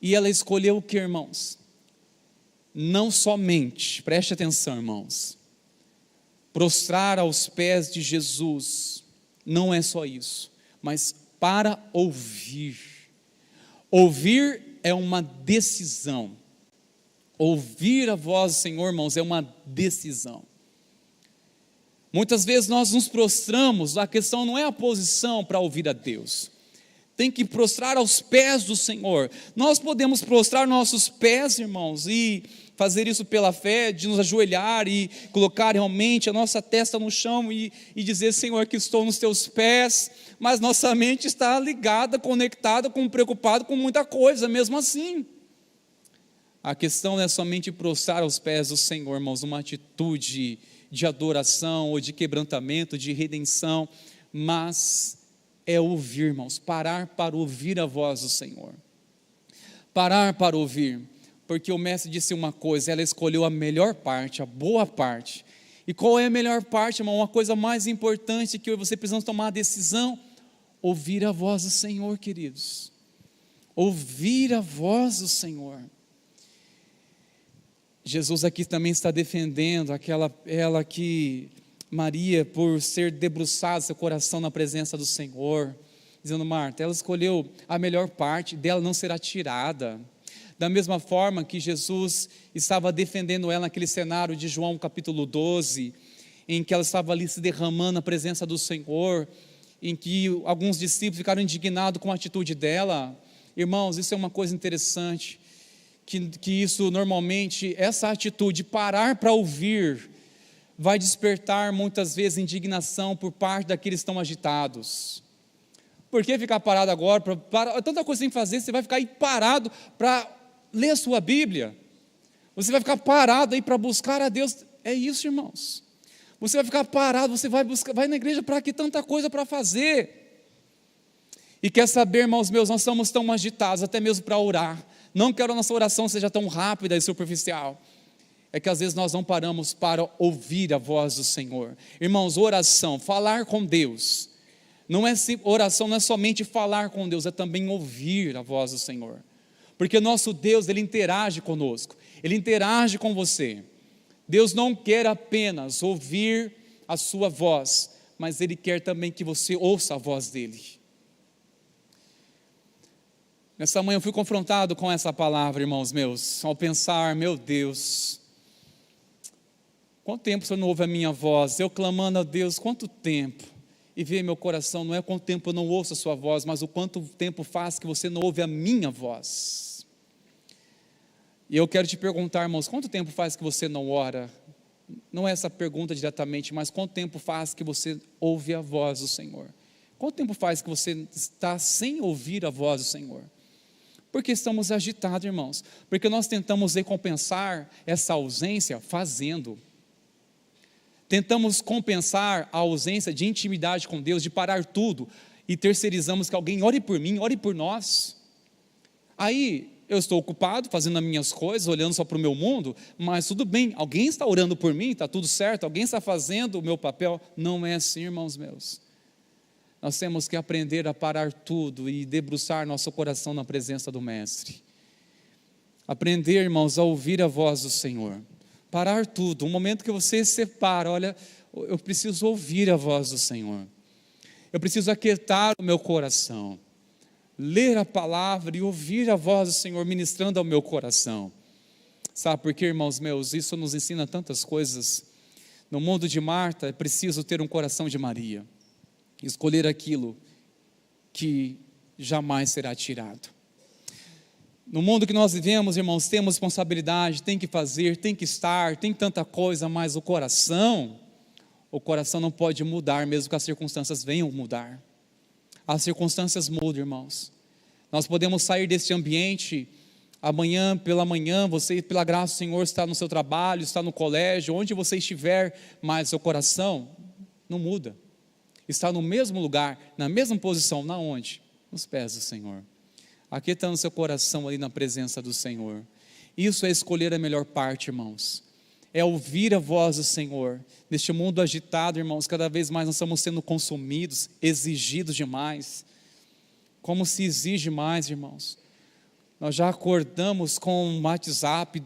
E ela escolheu o que, irmãos? Não somente, preste atenção, irmãos, prostrar aos pés de Jesus. Não é só isso, mas para ouvir. Ouvir é uma decisão. Ouvir a voz do Senhor, irmãos, é uma decisão. Muitas vezes nós nos prostramos, a questão não é a posição para ouvir a Deus. Tem que prostrar aos pés do Senhor. Nós podemos prostrar nossos pés, irmãos, e fazer isso pela fé, de nos ajoelhar e colocar realmente a nossa testa no chão e dizer: Senhor, que estou nos teus pés, mas nossa mente está ligada, conectada, preocupada com muita coisa, mesmo assim. A questão não é somente prostrar aos pés do Senhor, irmãos, uma atitude de adoração ou de quebrantamento, de redenção, mas é ouvir, irmãos, parar para ouvir a voz do Senhor. Parar para ouvir. Porque o Mestre disse uma coisa, ela escolheu a melhor parte, a boa parte. E qual é a melhor parte, irmão? Uma coisa mais importante que você precisa tomar a decisão: ouvir a voz do Senhor, queridos. Ouvir a voz do Senhor. Jesus aqui também está defendendo ela que Maria, por ser debruçada seu coração na presença do Senhor, dizendo: Marta, ela escolheu a melhor parte, dela não será tirada. da mesma forma que Jesus estava defendendo ela naquele cenário de João capítulo 12, em que ela estava ali se derramando na presença do Senhor, em que alguns discípulos ficaram indignados com a atitude dela. Irmãos, isso é uma coisa interessante, que isso normalmente, essa atitude, parar para ouvir, vai despertar muitas vezes indignação por parte daqueles que estão agitados. Por que ficar parado agora? Tanta coisa sem fazer, você vai ficar aí parado para ler a sua Bíblia, você vai ficar parado aí para buscar a Deus. É isso, irmãos. Você vai ficar parado, você vai na igreja para que tanta coisa para fazer. E quer saber, irmãos meus, nós estamos tão agitados, até mesmo para orar. Não quero que a nossa oração seja tão rápida e superficial. É que às vezes nós não paramos para ouvir a voz do Senhor. Irmãos, oração, falar com Deus, oração não é somente falar com Deus, é também ouvir a voz do Senhor. Porque nosso Deus, Ele interage conosco, Ele interage com você. Deus não quer apenas ouvir a sua voz, mas Ele quer também que você ouça a voz dEle. Nessa manhã eu fui confrontado com essa palavra, irmãos meus, ao pensar, meu Deus, quanto tempo o Senhor não ouve a minha voz? Eu clamando a Deus, quanto tempo? E ver meu coração, não é quanto tempo eu não ouço a sua voz, mas o quanto tempo faz que você não ouve a minha voz. E eu quero te perguntar, irmãos, quanto tempo faz que você não ora? Não é essa pergunta diretamente, mas quanto tempo faz que você ouve a voz do Senhor? Quanto tempo faz que você está sem ouvir a voz do Senhor? Porque estamos agitados, irmãos. Porque nós tentamos recompensar essa ausência fazendo. Tentamos compensar a ausência de intimidade com Deus, de parar tudo, e terceirizamos que alguém ore por mim, ore por nós. Aí, eu estou ocupado, fazendo as minhas coisas, olhando só para o meu mundo, mas tudo bem, alguém está orando por mim, está tudo certo, alguém está fazendo o meu papel. Não é assim, irmãos meus. Nós temos que aprender a parar tudo e debruçar nosso coração na presença do Mestre. Aprender, irmãos, a ouvir a voz do Senhor. Parar tudo, um momento que você separa, olha, eu preciso ouvir a voz do Senhor. Eu preciso aquietar o meu coração. Ler a palavra e ouvir a voz do Senhor ministrando ao meu coração. Sabe por quê, irmãos meus? Isso nos ensina tantas coisas. No mundo de Marta, é preciso ter um coração de Maria. Escolher aquilo que jamais será tirado. No mundo que nós vivemos, irmãos, temos responsabilidade, tem que fazer, tem que estar, tem tanta coisa, mas o coração não pode mudar, mesmo que as circunstâncias venham mudar. As circunstâncias mudam, irmãos. Nós podemos sair deste ambiente amanhã, pela manhã, você, pela graça do Senhor, está no seu trabalho, está no colégio, onde você estiver, mas seu coração não muda. Está no mesmo lugar, na mesma posição, na onde? Nos pés do Senhor. Aquietando seu coração ali na presença do Senhor. Isso é escolher a melhor parte, irmãos. É ouvir a voz do Senhor. Neste mundo agitado, irmãos, cada vez mais nós estamos sendo consumidos, exigidos demais. Como se exige mais, irmãos. Nós já acordamos com o WhatsApp,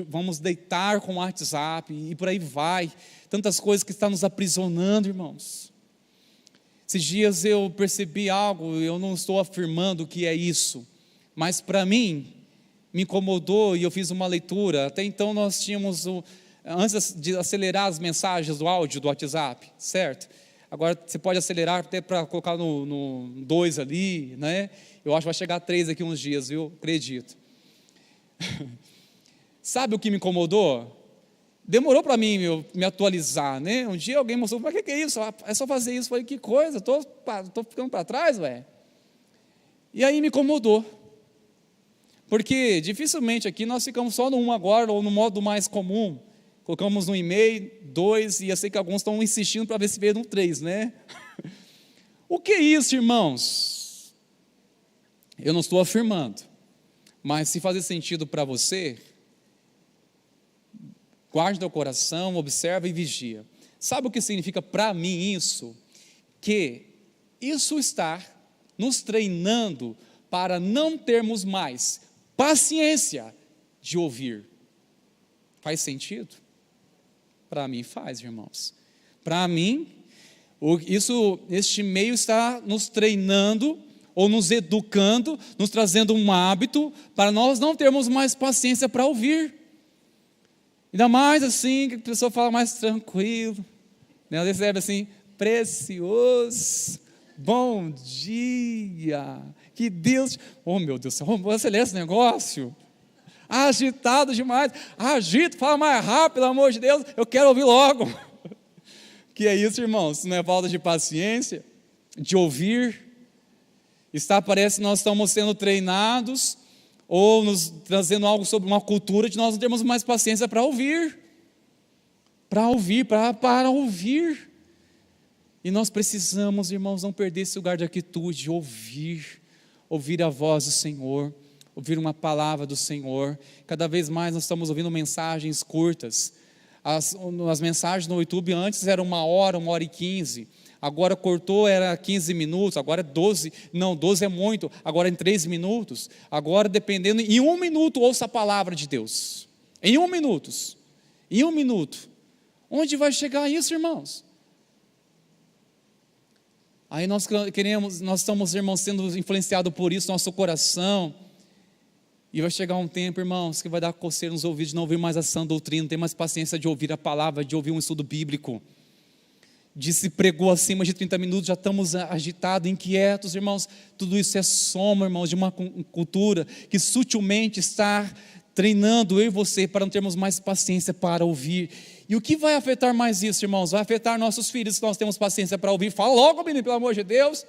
vamos deitar com o WhatsApp e por aí vai. Tantas coisas que estão nos aprisionando, irmãos. Esses dias eu percebi algo, eu não estou afirmando que é isso, mas para mim, me incomodou e eu fiz uma leitura. Até então nós tínhamos, antes de acelerar as mensagens do áudio do WhatsApp, certo? Agora você pode acelerar até para colocar no 2 ali, né? Eu acho que vai chegar a 3 aqui uns dias, viu? Acredito. Sabe o que me incomodou? Demorou para mim me atualizar, né? Um dia alguém mostrou, mas o que é isso? É só fazer isso. Eu falei, que coisa, estou ficando para trás, ué. E aí me incomodou. Porque dificilmente aqui nós ficamos só no 1 agora, ou no modo mais comum. Colocamos no e-mail, 2, e eu sei que alguns estão insistindo para ver se veio no 3, né? O que é isso, irmãos? Eu não estou afirmando, mas se fazer sentido para você, guarde teu coração, observa e vigia. Sabe o que significa para mim isso? Que isso está nos treinando para não termos mais paciência de ouvir. Faz sentido? Para mim faz, irmãos. Para mim, este meio está nos treinando ou nos educando, nos trazendo um hábito, para nós não termos mais paciência para ouvir. Ainda mais assim, que a pessoa fala mais tranquilo, né? Às vezes é assim, precioso, bom dia, que Deus, oh meu Deus, vamos acelerar esse negócio, agitado demais, agito, fala mais rápido, pelo amor de Deus, eu quero ouvir logo. Que é isso, irmãos? Não é falta de paciência, de ouvir? Parece que nós estamos sendo treinados, ou nos trazendo algo sobre uma cultura de nós não termos mais paciência para ouvir. Para ouvir. E nós precisamos, irmãos, não perder esse lugar de quietude, ouvir a voz do Senhor, ouvir uma palavra do Senhor. Cada vez mais nós estamos ouvindo mensagens curtas. As mensagens no YouTube antes eram 1h, 1h15, agora cortou, era 15 minutos, agora é 12, não, 12 é muito, agora é em 3 minutos, agora dependendo, em 1 minuto ouça a palavra de Deus, em 1 minuto, onde vai chegar isso, irmãos? Aí nós estamos, irmãos, sendo influenciados por isso, nosso coração. E vai chegar um tempo, irmãos, que vai dar coceira nos ouvidos de não ouvir mais a sã doutrina, não ter mais paciência de ouvir a palavra, de ouvir um estudo bíblico. Se pregou acima de 30 minutos, já estamos agitados, inquietos, irmãos. Tudo isso é soma, irmãos, de uma cultura que sutilmente está treinando eu e você para não termos mais paciência para ouvir. E o que vai afetar mais isso, irmãos? Vai afetar nossos filhos, se nós temos paciência para ouvir. Fala logo, menino, pelo amor de Deus.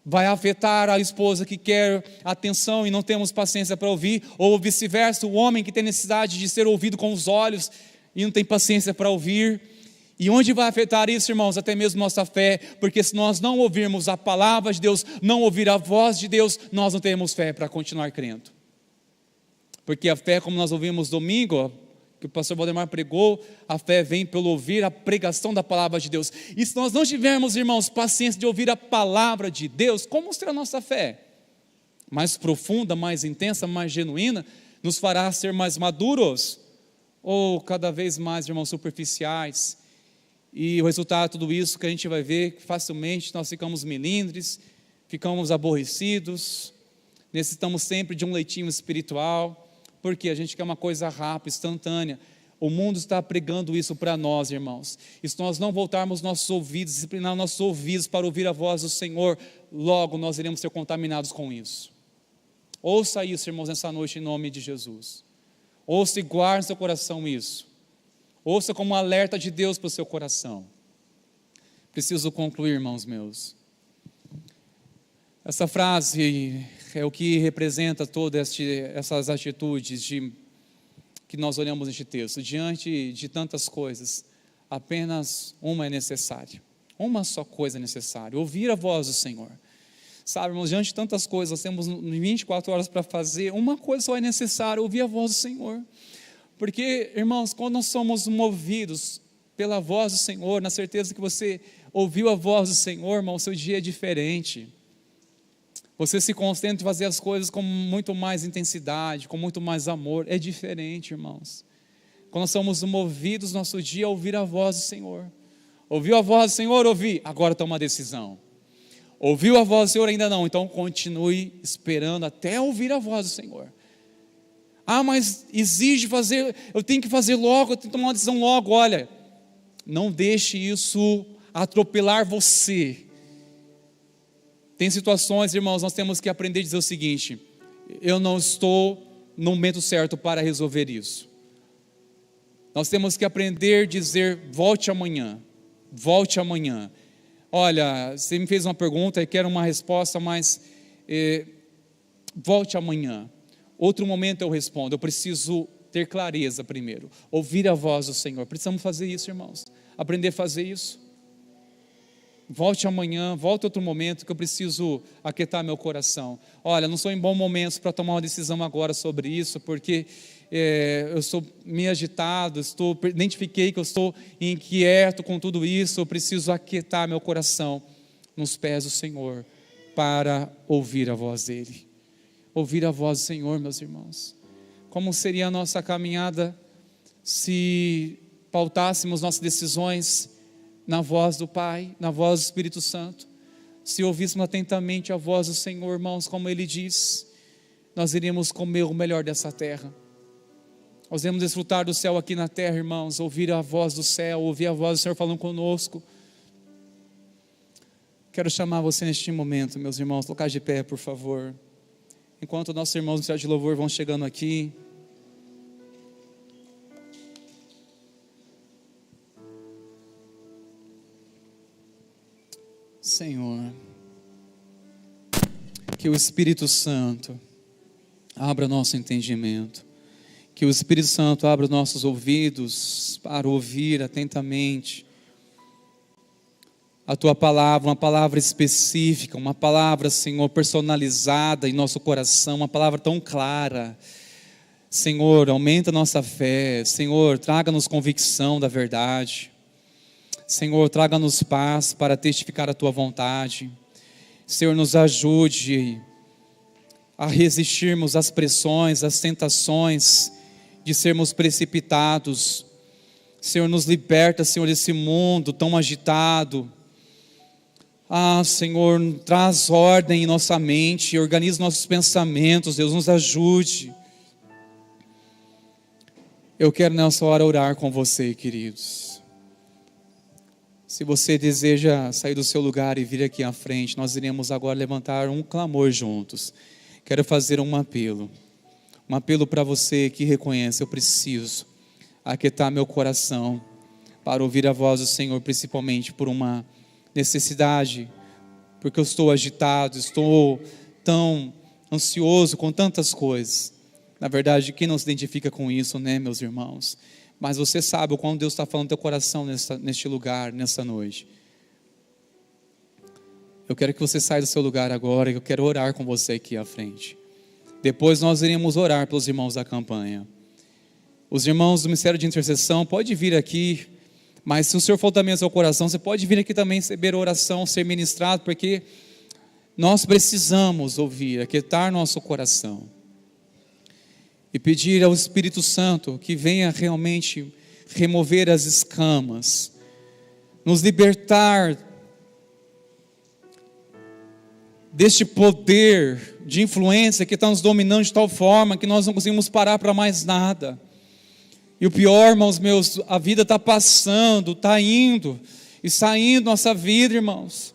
Vai afetar a esposa que quer atenção e não temos paciência para ouvir, ou vice-versa, o homem que tem necessidade de ser ouvido com os olhos e não tem paciência para ouvir. E onde vai afetar isso, irmãos? Até mesmo nossa fé, porque se nós não ouvirmos a palavra de Deus, não ouvir a voz de Deus, nós não temos fé para continuar crendo. Porque a fé, como nós ouvimos domingo, que o pastor Valdemar pregou, a fé vem pelo ouvir a pregação da palavra de Deus. E se nós não tivermos, irmãos, paciência de ouvir a palavra de Deus, como será a nossa fé? Mais profunda, mais intensa, mais genuína, nos fará ser mais maduros? Ou cada vez mais, irmãos, superficiais? E o resultado de tudo isso que a gente vai ver, que facilmente nós ficamos melindres, ficamos aborrecidos, necessitamos sempre de um leitinho espiritual, porque a gente quer uma coisa rápida, instantânea. O mundo está pregando isso para nós, irmãos. E se nós não voltarmos nossos ouvidos, disciplinar nossos ouvidos para ouvir a voz do Senhor, logo nós iremos ser contaminados com isso. Ouça isso, irmãos, nessa noite em nome de Jesus. Ouça e guarde no seu coração isso. Ouça como um alerta de Deus para o seu coração. Preciso concluir, irmãos meus. Essa frase é o que representa todas essas atitudes que nós olhamos neste texto. Diante de tantas coisas, apenas uma é necessária. Uma só coisa é necessária: ouvir a voz do Senhor. Sabe, irmãos, diante de tantas coisas, nós temos 24 horas para fazer, uma coisa só é necessária: ouvir a voz do Senhor. Porque, irmãos, quando nós somos movidos pela voz do Senhor, na certeza que você ouviu a voz do Senhor, irmão, o seu dia é diferente. Você se concentra em fazer as coisas com muito mais intensidade, com muito mais amor. É diferente, irmãos. Quando nós somos movidos nosso dia a ouvir a voz do Senhor. Ouviu a voz do Senhor? Ouvi. Agora toma uma decisão. Ouviu a voz do Senhor? Ainda não. Então continue esperando até ouvir a voz do Senhor. Ah, mas exige fazer, eu tenho que fazer logo, eu tenho que tomar uma decisão logo. Olha, não deixe isso atropelar você. Tem situações, irmãos, nós temos que aprender a dizer o seguinte: eu não estou no momento certo para resolver isso. Nós temos que aprender a dizer: volte amanhã, volte amanhã. Olha, você me fez uma pergunta e quero uma resposta, mas volte amanhã. Outro momento eu respondo. Eu preciso ter clareza primeiro, ouvir a voz do Senhor. Precisamos fazer isso, irmãos, aprender a fazer isso. Volte amanhã, volte outro momento que eu preciso aquietar meu coração. Olha, não estou em bom momento para tomar uma decisão agora sobre isso, porque eu estou meio agitado, identifiquei que eu estou inquieto com tudo isso, eu preciso aquietar meu coração nos pés do Senhor para ouvir a voz dEle. Ouvir a voz do Senhor, meus irmãos. Como seria a nossa caminhada se pautássemos nossas decisões na voz do Pai, na voz do Espírito Santo? Se ouvíssemos atentamente a voz do Senhor, irmãos, como Ele diz, nós iríamos comer o melhor dessa terra. Nós iremos desfrutar do céu aqui na terra, irmãos, ouvir a voz do céu, ouvir a voz do Senhor falando conosco. Quero chamar você neste momento, meus irmãos, colocar de pé, por favor. Enquanto nossos irmãos do Ministério de Louvor vão chegando aqui. Senhor, que o Espírito Santo abra nosso entendimento, que o Espírito Santo abra os nossos ouvidos para ouvir atentamente a Tua palavra, uma palavra específica, uma palavra, Senhor, personalizada em nosso coração, uma palavra tão clara. Senhor, aumenta a nossa fé, Senhor, traga-nos convicção da verdade. Senhor, traga-nos paz para testificar a Tua vontade. Senhor, nos ajude a resistirmos às pressões, às tentações de sermos precipitados. Senhor, nos liberta, Senhor, desse mundo tão agitado. Senhor, traz ordem em nossa mente, organiza nossos pensamentos, Deus, nos ajude. Eu quero nessa hora orar com você, queridos. Se você deseja sair do seu lugar e vir aqui à frente, nós iremos agora levantar um clamor juntos. Quero fazer um apelo para você que reconhece: eu preciso aquietar meu coração para ouvir a voz do Senhor, principalmente por uma necessidade, porque eu estou agitado, estou tão ansioso com tantas coisas. Na verdade, quem não se identifica com isso, né, meus irmãos? Mas você sabe o quanto Deus está falando no teu coração neste lugar, nessa noite. Eu quero que você saia do seu lugar agora, eu quero orar com você aqui à frente. Depois nós iremos orar pelos irmãos da campanha. Os irmãos do Ministério de Intercessão, pode vir aqui, mas se o Senhor for também ao seu coração, você pode vir aqui também receber oração, ser ministrado, porque nós precisamos ouvir, aquietar nosso coração. E pedir ao Espírito Santo que venha realmente remover as escamas, nos libertar deste poder de influência que está nos dominando de tal forma que nós não conseguimos parar para mais nada. E o pior, irmãos meus, a vida está passando, está indo e saindo nossa vida, irmãos.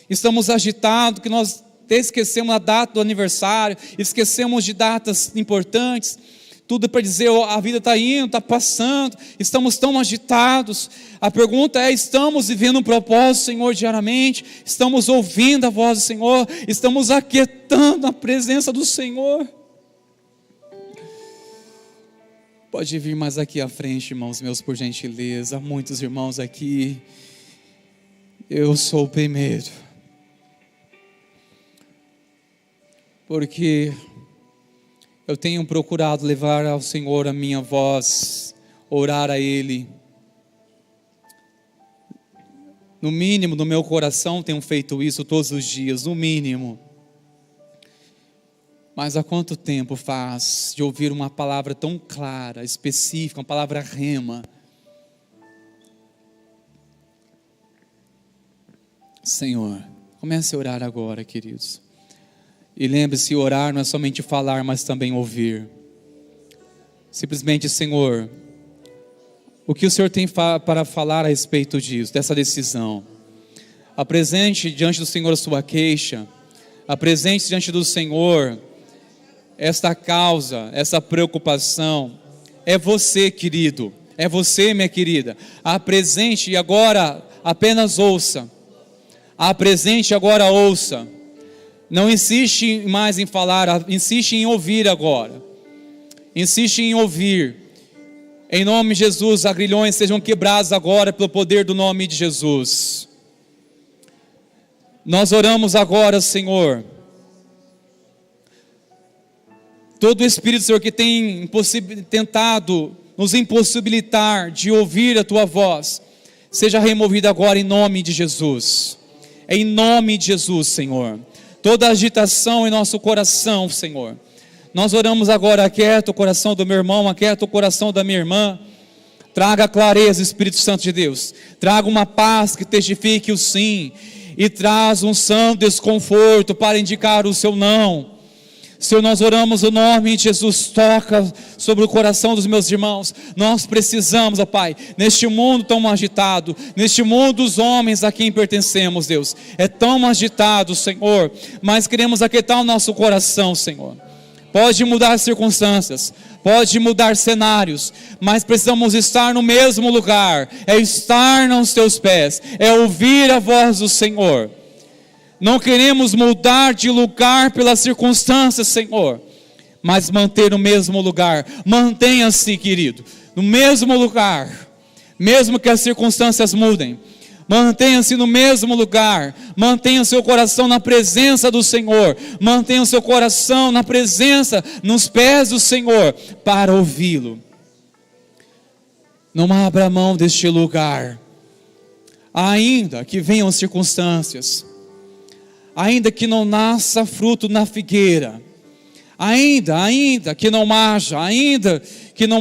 Estamos agitados, que nós esquecemos a data do aniversário, esquecemos de datas importantes, tudo para dizer: a vida está indo, está passando, estamos tão agitados. A pergunta é: estamos vivendo um propósito, Senhor, diariamente? Estamos ouvindo a voz do Senhor? Estamos aquietando a presença do Senhor? Pode vir mais aqui à frente, irmãos meus, por gentileza. Há muitos irmãos aqui. Eu sou o primeiro, porque eu tenho procurado levar ao Senhor a minha voz, orar a Ele. No mínimo, no meu coração tenho feito isso todos os dias, no mínimo. Mas há quanto tempo faz de ouvir uma palavra tão clara, específica, uma palavra rema? Senhor, comece a orar agora, queridos. E lembre-se, orar não é somente falar, mas também ouvir. Simplesmente: Senhor, o que o Senhor tem para falar a respeito disso, dessa decisão? Apresente diante do Senhor a sua queixa. Apresente diante do Senhor esta causa, essa preocupação. É você, querido. É você, minha querida. Apresente e agora apenas ouça. Apresente e agora ouça. Não insiste mais em falar, insiste em ouvir agora. Insiste em ouvir. Em nome de Jesus, agrilhões sejam quebrados agora pelo poder do nome de Jesus. Nós oramos agora, Senhor. Todo espírito, Senhor, que tem tentado nos impossibilitar de ouvir a Tua voz, seja removido agora em nome de Jesus. Em nome de Jesus, Senhor. Toda agitação em nosso coração, Senhor. Nós oramos agora: aquieta o coração do meu irmão, aquieta o coração da minha irmã. Traga clareza, Espírito Santo de Deus. Traga uma paz que testifique o sim. e traz um santo desconforto para indicar o seu não. Senhor, nós oramos o nome de Jesus, toca sobre o coração dos meus irmãos. Nós precisamos, ó Pai, neste mundo tão agitado, neste mundo dos homens a quem pertencemos, Deus, é tão agitado, Senhor, mas queremos aquietar o nosso coração, Senhor. Pode mudar as circunstâncias, pode mudar cenários, mas precisamos estar no mesmo lugar, é estar nos teus pés, é ouvir a voz do Senhor. Não queremos mudar de lugar pelas circunstâncias, Senhor, mas manter o mesmo lugar. Mantenha-se, querido, no mesmo lugar, mesmo que as circunstâncias mudem. Mantenha-se no mesmo lugar. Mantenha o seu coração na presença do Senhor. Mantenha o seu coração na presença, nos pés do Senhor, para ouvi-lo. Não abra mão deste lugar, ainda que venham circunstâncias, ainda que não nasça fruto na figueira, ainda que não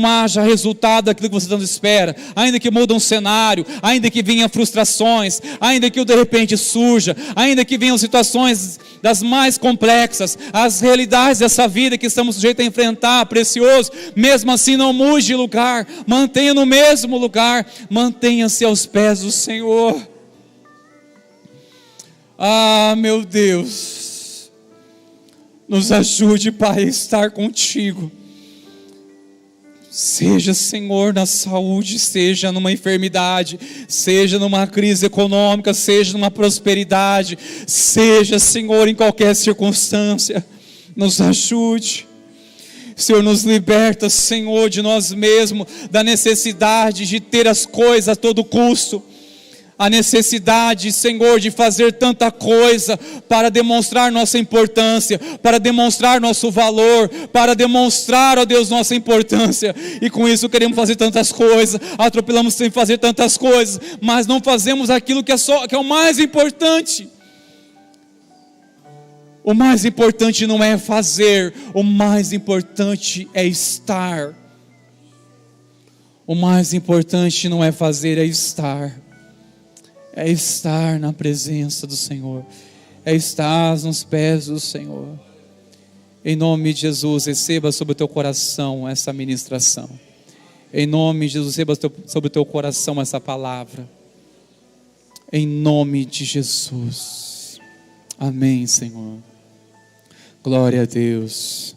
haja resultado daquilo que você tanto espera, ainda que mude um cenário, ainda que venham frustrações, ainda que de repente surja, ainda que venham situações das mais complexas, as realidades dessa vida que estamos sujeitos a enfrentar, precioso, mesmo assim não mude de lugar, mantenha no mesmo lugar, mantenha-se aos pés do Senhor. Ah, meu Deus, nos ajude, Pai, a estar contigo. Seja, Senhor, na saúde, seja numa enfermidade, seja numa crise econômica, seja numa prosperidade, seja, Senhor, em qualquer circunstância, nos ajude. Senhor, nos liberta, Senhor, de nós mesmos, da necessidade de ter as coisas a todo custo. A necessidade, Senhor, de fazer tanta coisa para demonstrar nossa importância, para demonstrar nosso valor, para demonstrar, ó Deus, nossa importância. E com isso queremos fazer tantas coisas, atropelamos sem fazer tantas coisas, mas não fazemos aquilo que é o mais importante. O mais importante não é fazer, o mais importante é estar. O mais importante não é fazer, é estar. É estar na presença do Senhor, é estar nos pés do Senhor. Em nome de Jesus, receba sobre o teu coração essa ministração. Em nome de Jesus, receba sobre o teu coração essa palavra. Em nome de Jesus. Amém, Senhor. Glória a Deus.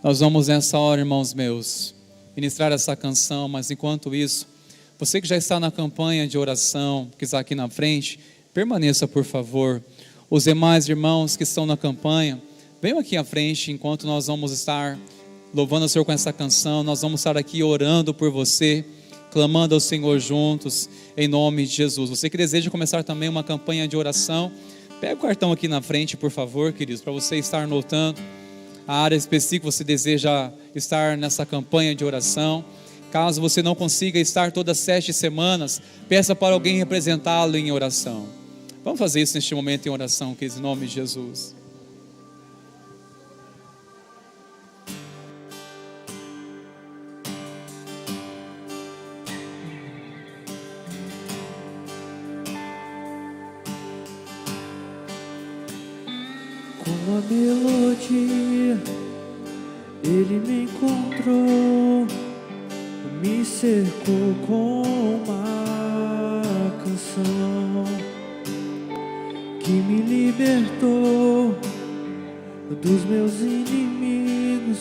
Nós vamos nessa hora, irmãos meus, ministrar essa canção, mas enquanto isso, você que já está na campanha de oração, que está aqui na frente, permaneça, por favor. Os demais irmãos que estão na campanha, venham aqui à frente, enquanto nós vamos estar louvando o Senhor com essa canção. Nós vamos estar aqui orando por você, clamando ao Senhor juntos, em nome de Jesus. Você que deseja começar também uma campanha de oração, pega o cartão aqui na frente, por favor, queridos, para você estar anotando a área específica que você deseja estar nessa campanha de oração. Caso você não consiga estar todas 7 semanas, peça para alguém representá-lo em oração. Vamos fazer isso neste momento em oração, queridos, em nome de Jesus. Com a melodia, ele me encontrou, me cercou com uma canção que me libertou dos meus inimigos,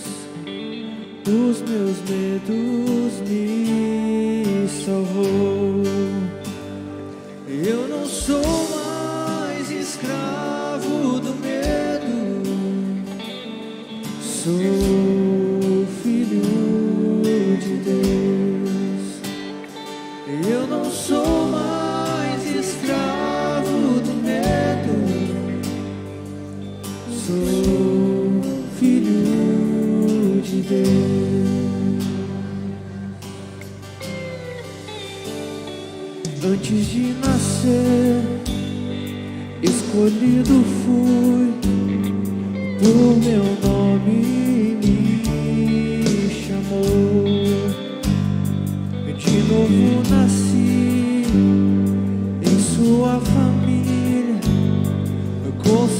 dos meus medos, me salvou. Eu não sou mais escravo do medo, sou filho de Deus. Eu não sou mais escravo do medo, sou filho de Deus. Antes de nascer, escolhido fui, por meu nome me chamou. De novo nasci em sua família,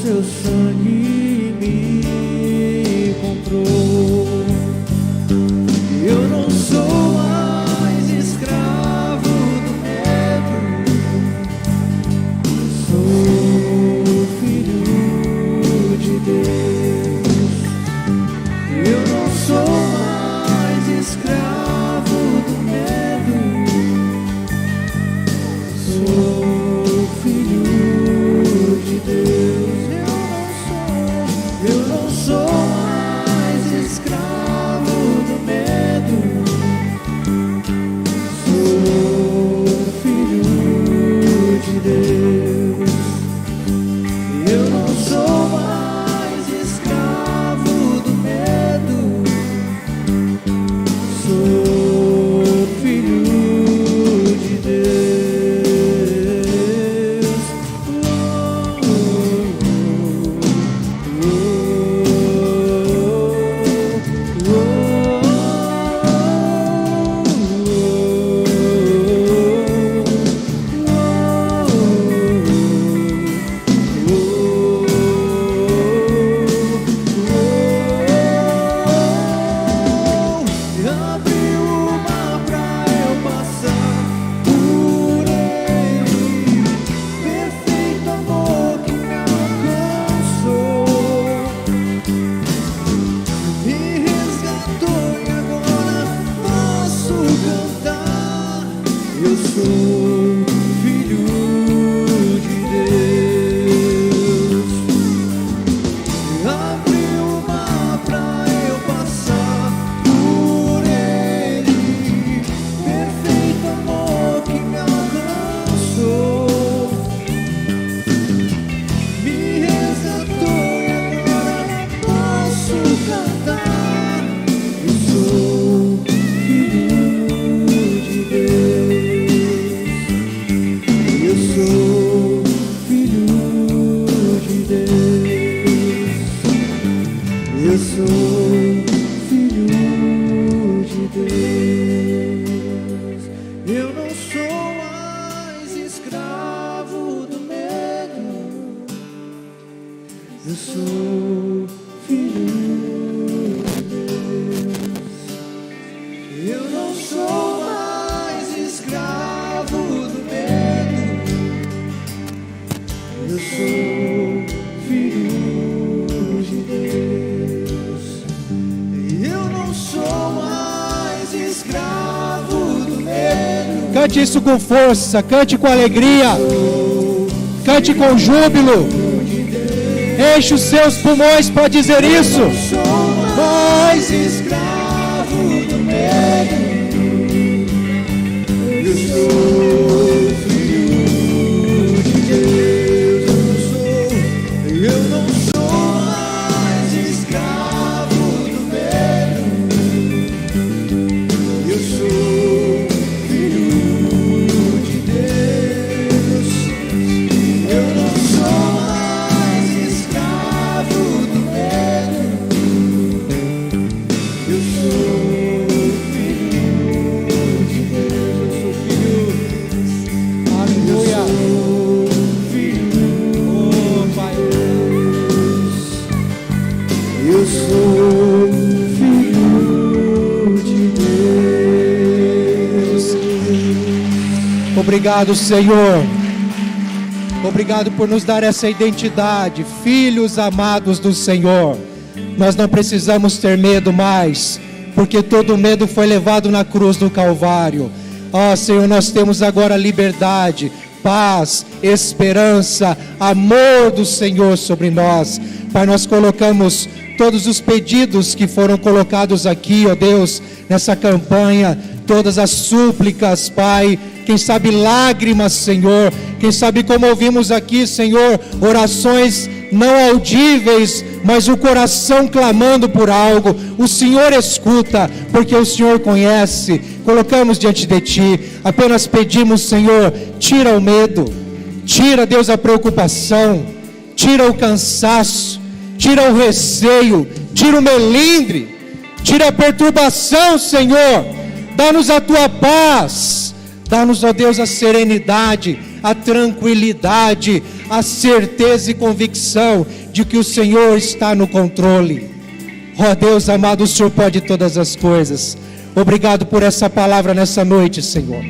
seu sangue me comprou. Eu não sou mais escravo do medo, sou filho de Deus. Eu não sou mais escravo do medo, sou filho de Deus. Eu não sou mais escravo do medo, sou filho de Deus. Eu não sou mais escravo do medo, sou filho de Deus. Abriu o mar pra eu passar por ele, perfeito amor que me alcançou, me resgatou e agora posso cantar. Eu sou filho de Deus. Abriu o mar pra eu passar por ele, perfeito amor que me alcançou, me resgatou e agora posso cantar. Eu sou filho de Deus. Eu sou filho de Deus. Eu sou filho de Deus. Eu não sou mais escravo do medo, eu sou filho de Deus. Eu não sou mais escravo do medo, eu sou filho de Deus. Eu não sou mais escravo do medo, Cante isso com força, cante com alegria, cante com júbilo. Enche os seus pulmões para dizer isso. sou mais escravo do medo, eu sou filho de Deus. Eu não sou mais escravo do medo, eu sou filho de Deus. Eu não sou mais escravo do medo, eu sou filho de Deus. Eu sou filho. Aleluia. Eu sou filho de Deus. Obrigado, Senhor. Obrigado por nos dar essa identidade, filhos amados do Senhor. Nós não precisamos ter medo mais, porque todo medo foi levado na cruz do Calvário. Ó Senhor, nós temos agora liberdade, paz, esperança, amor do Senhor sobre nós. Pai, nós colocamos todos os pedidos que foram colocados aqui, ó Deus, nessa campanha, todas as súplicas, Pai, quem sabe lágrimas, Senhor, quem sabe como ouvimos aqui, Senhor, orações não audíveis, mas o coração clamando por algo. O Senhor escuta, porque o Senhor conhece. Colocamos diante de Ti, apenas pedimos, Senhor, tira o medo, tira, Deus, a preocupação, tira o cansaço, tira o receio, tira o melindre, tira a perturbação, Senhor. Dá-nos a Tua paz, dá-nos, ó Deus, a serenidade, a tranquilidade, a certeza e convicção de que o Senhor está no controle. Ó Deus amado, o Senhor pode todas as coisas. Obrigado por essa palavra nessa noite, Senhor.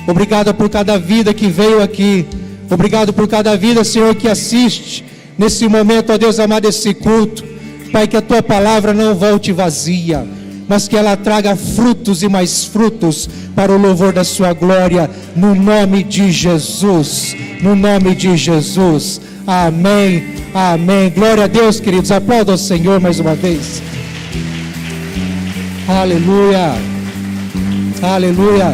Obrigado por cada vida que veio aqui. Obrigado por cada vida, Senhor, que assiste nesse momento, ó Deus amado, esse culto. Pai, que a Tua palavra não volte vazia, mas que ela traga frutos e mais frutos para o louvor da Sua glória, no nome de Jesus, no nome de Jesus, amém, amém. Glória a Deus, queridos, aplaudam o Senhor mais uma vez. Aleluia, aleluia.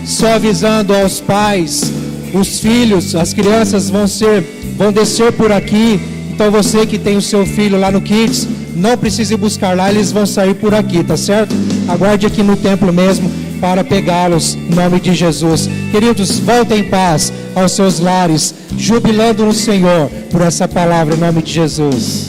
Só avisando aos pais, os filhos, as crianças vão descer por aqui. Então você que tem o seu filho lá no Kids, não precise buscar lá, eles vão sair por aqui, tá certo? Aguarde aqui no templo mesmo para pegá-los, em nome de Jesus. Queridos, voltem em paz aos seus lares, jubilando no Senhor por essa palavra, em nome de Jesus.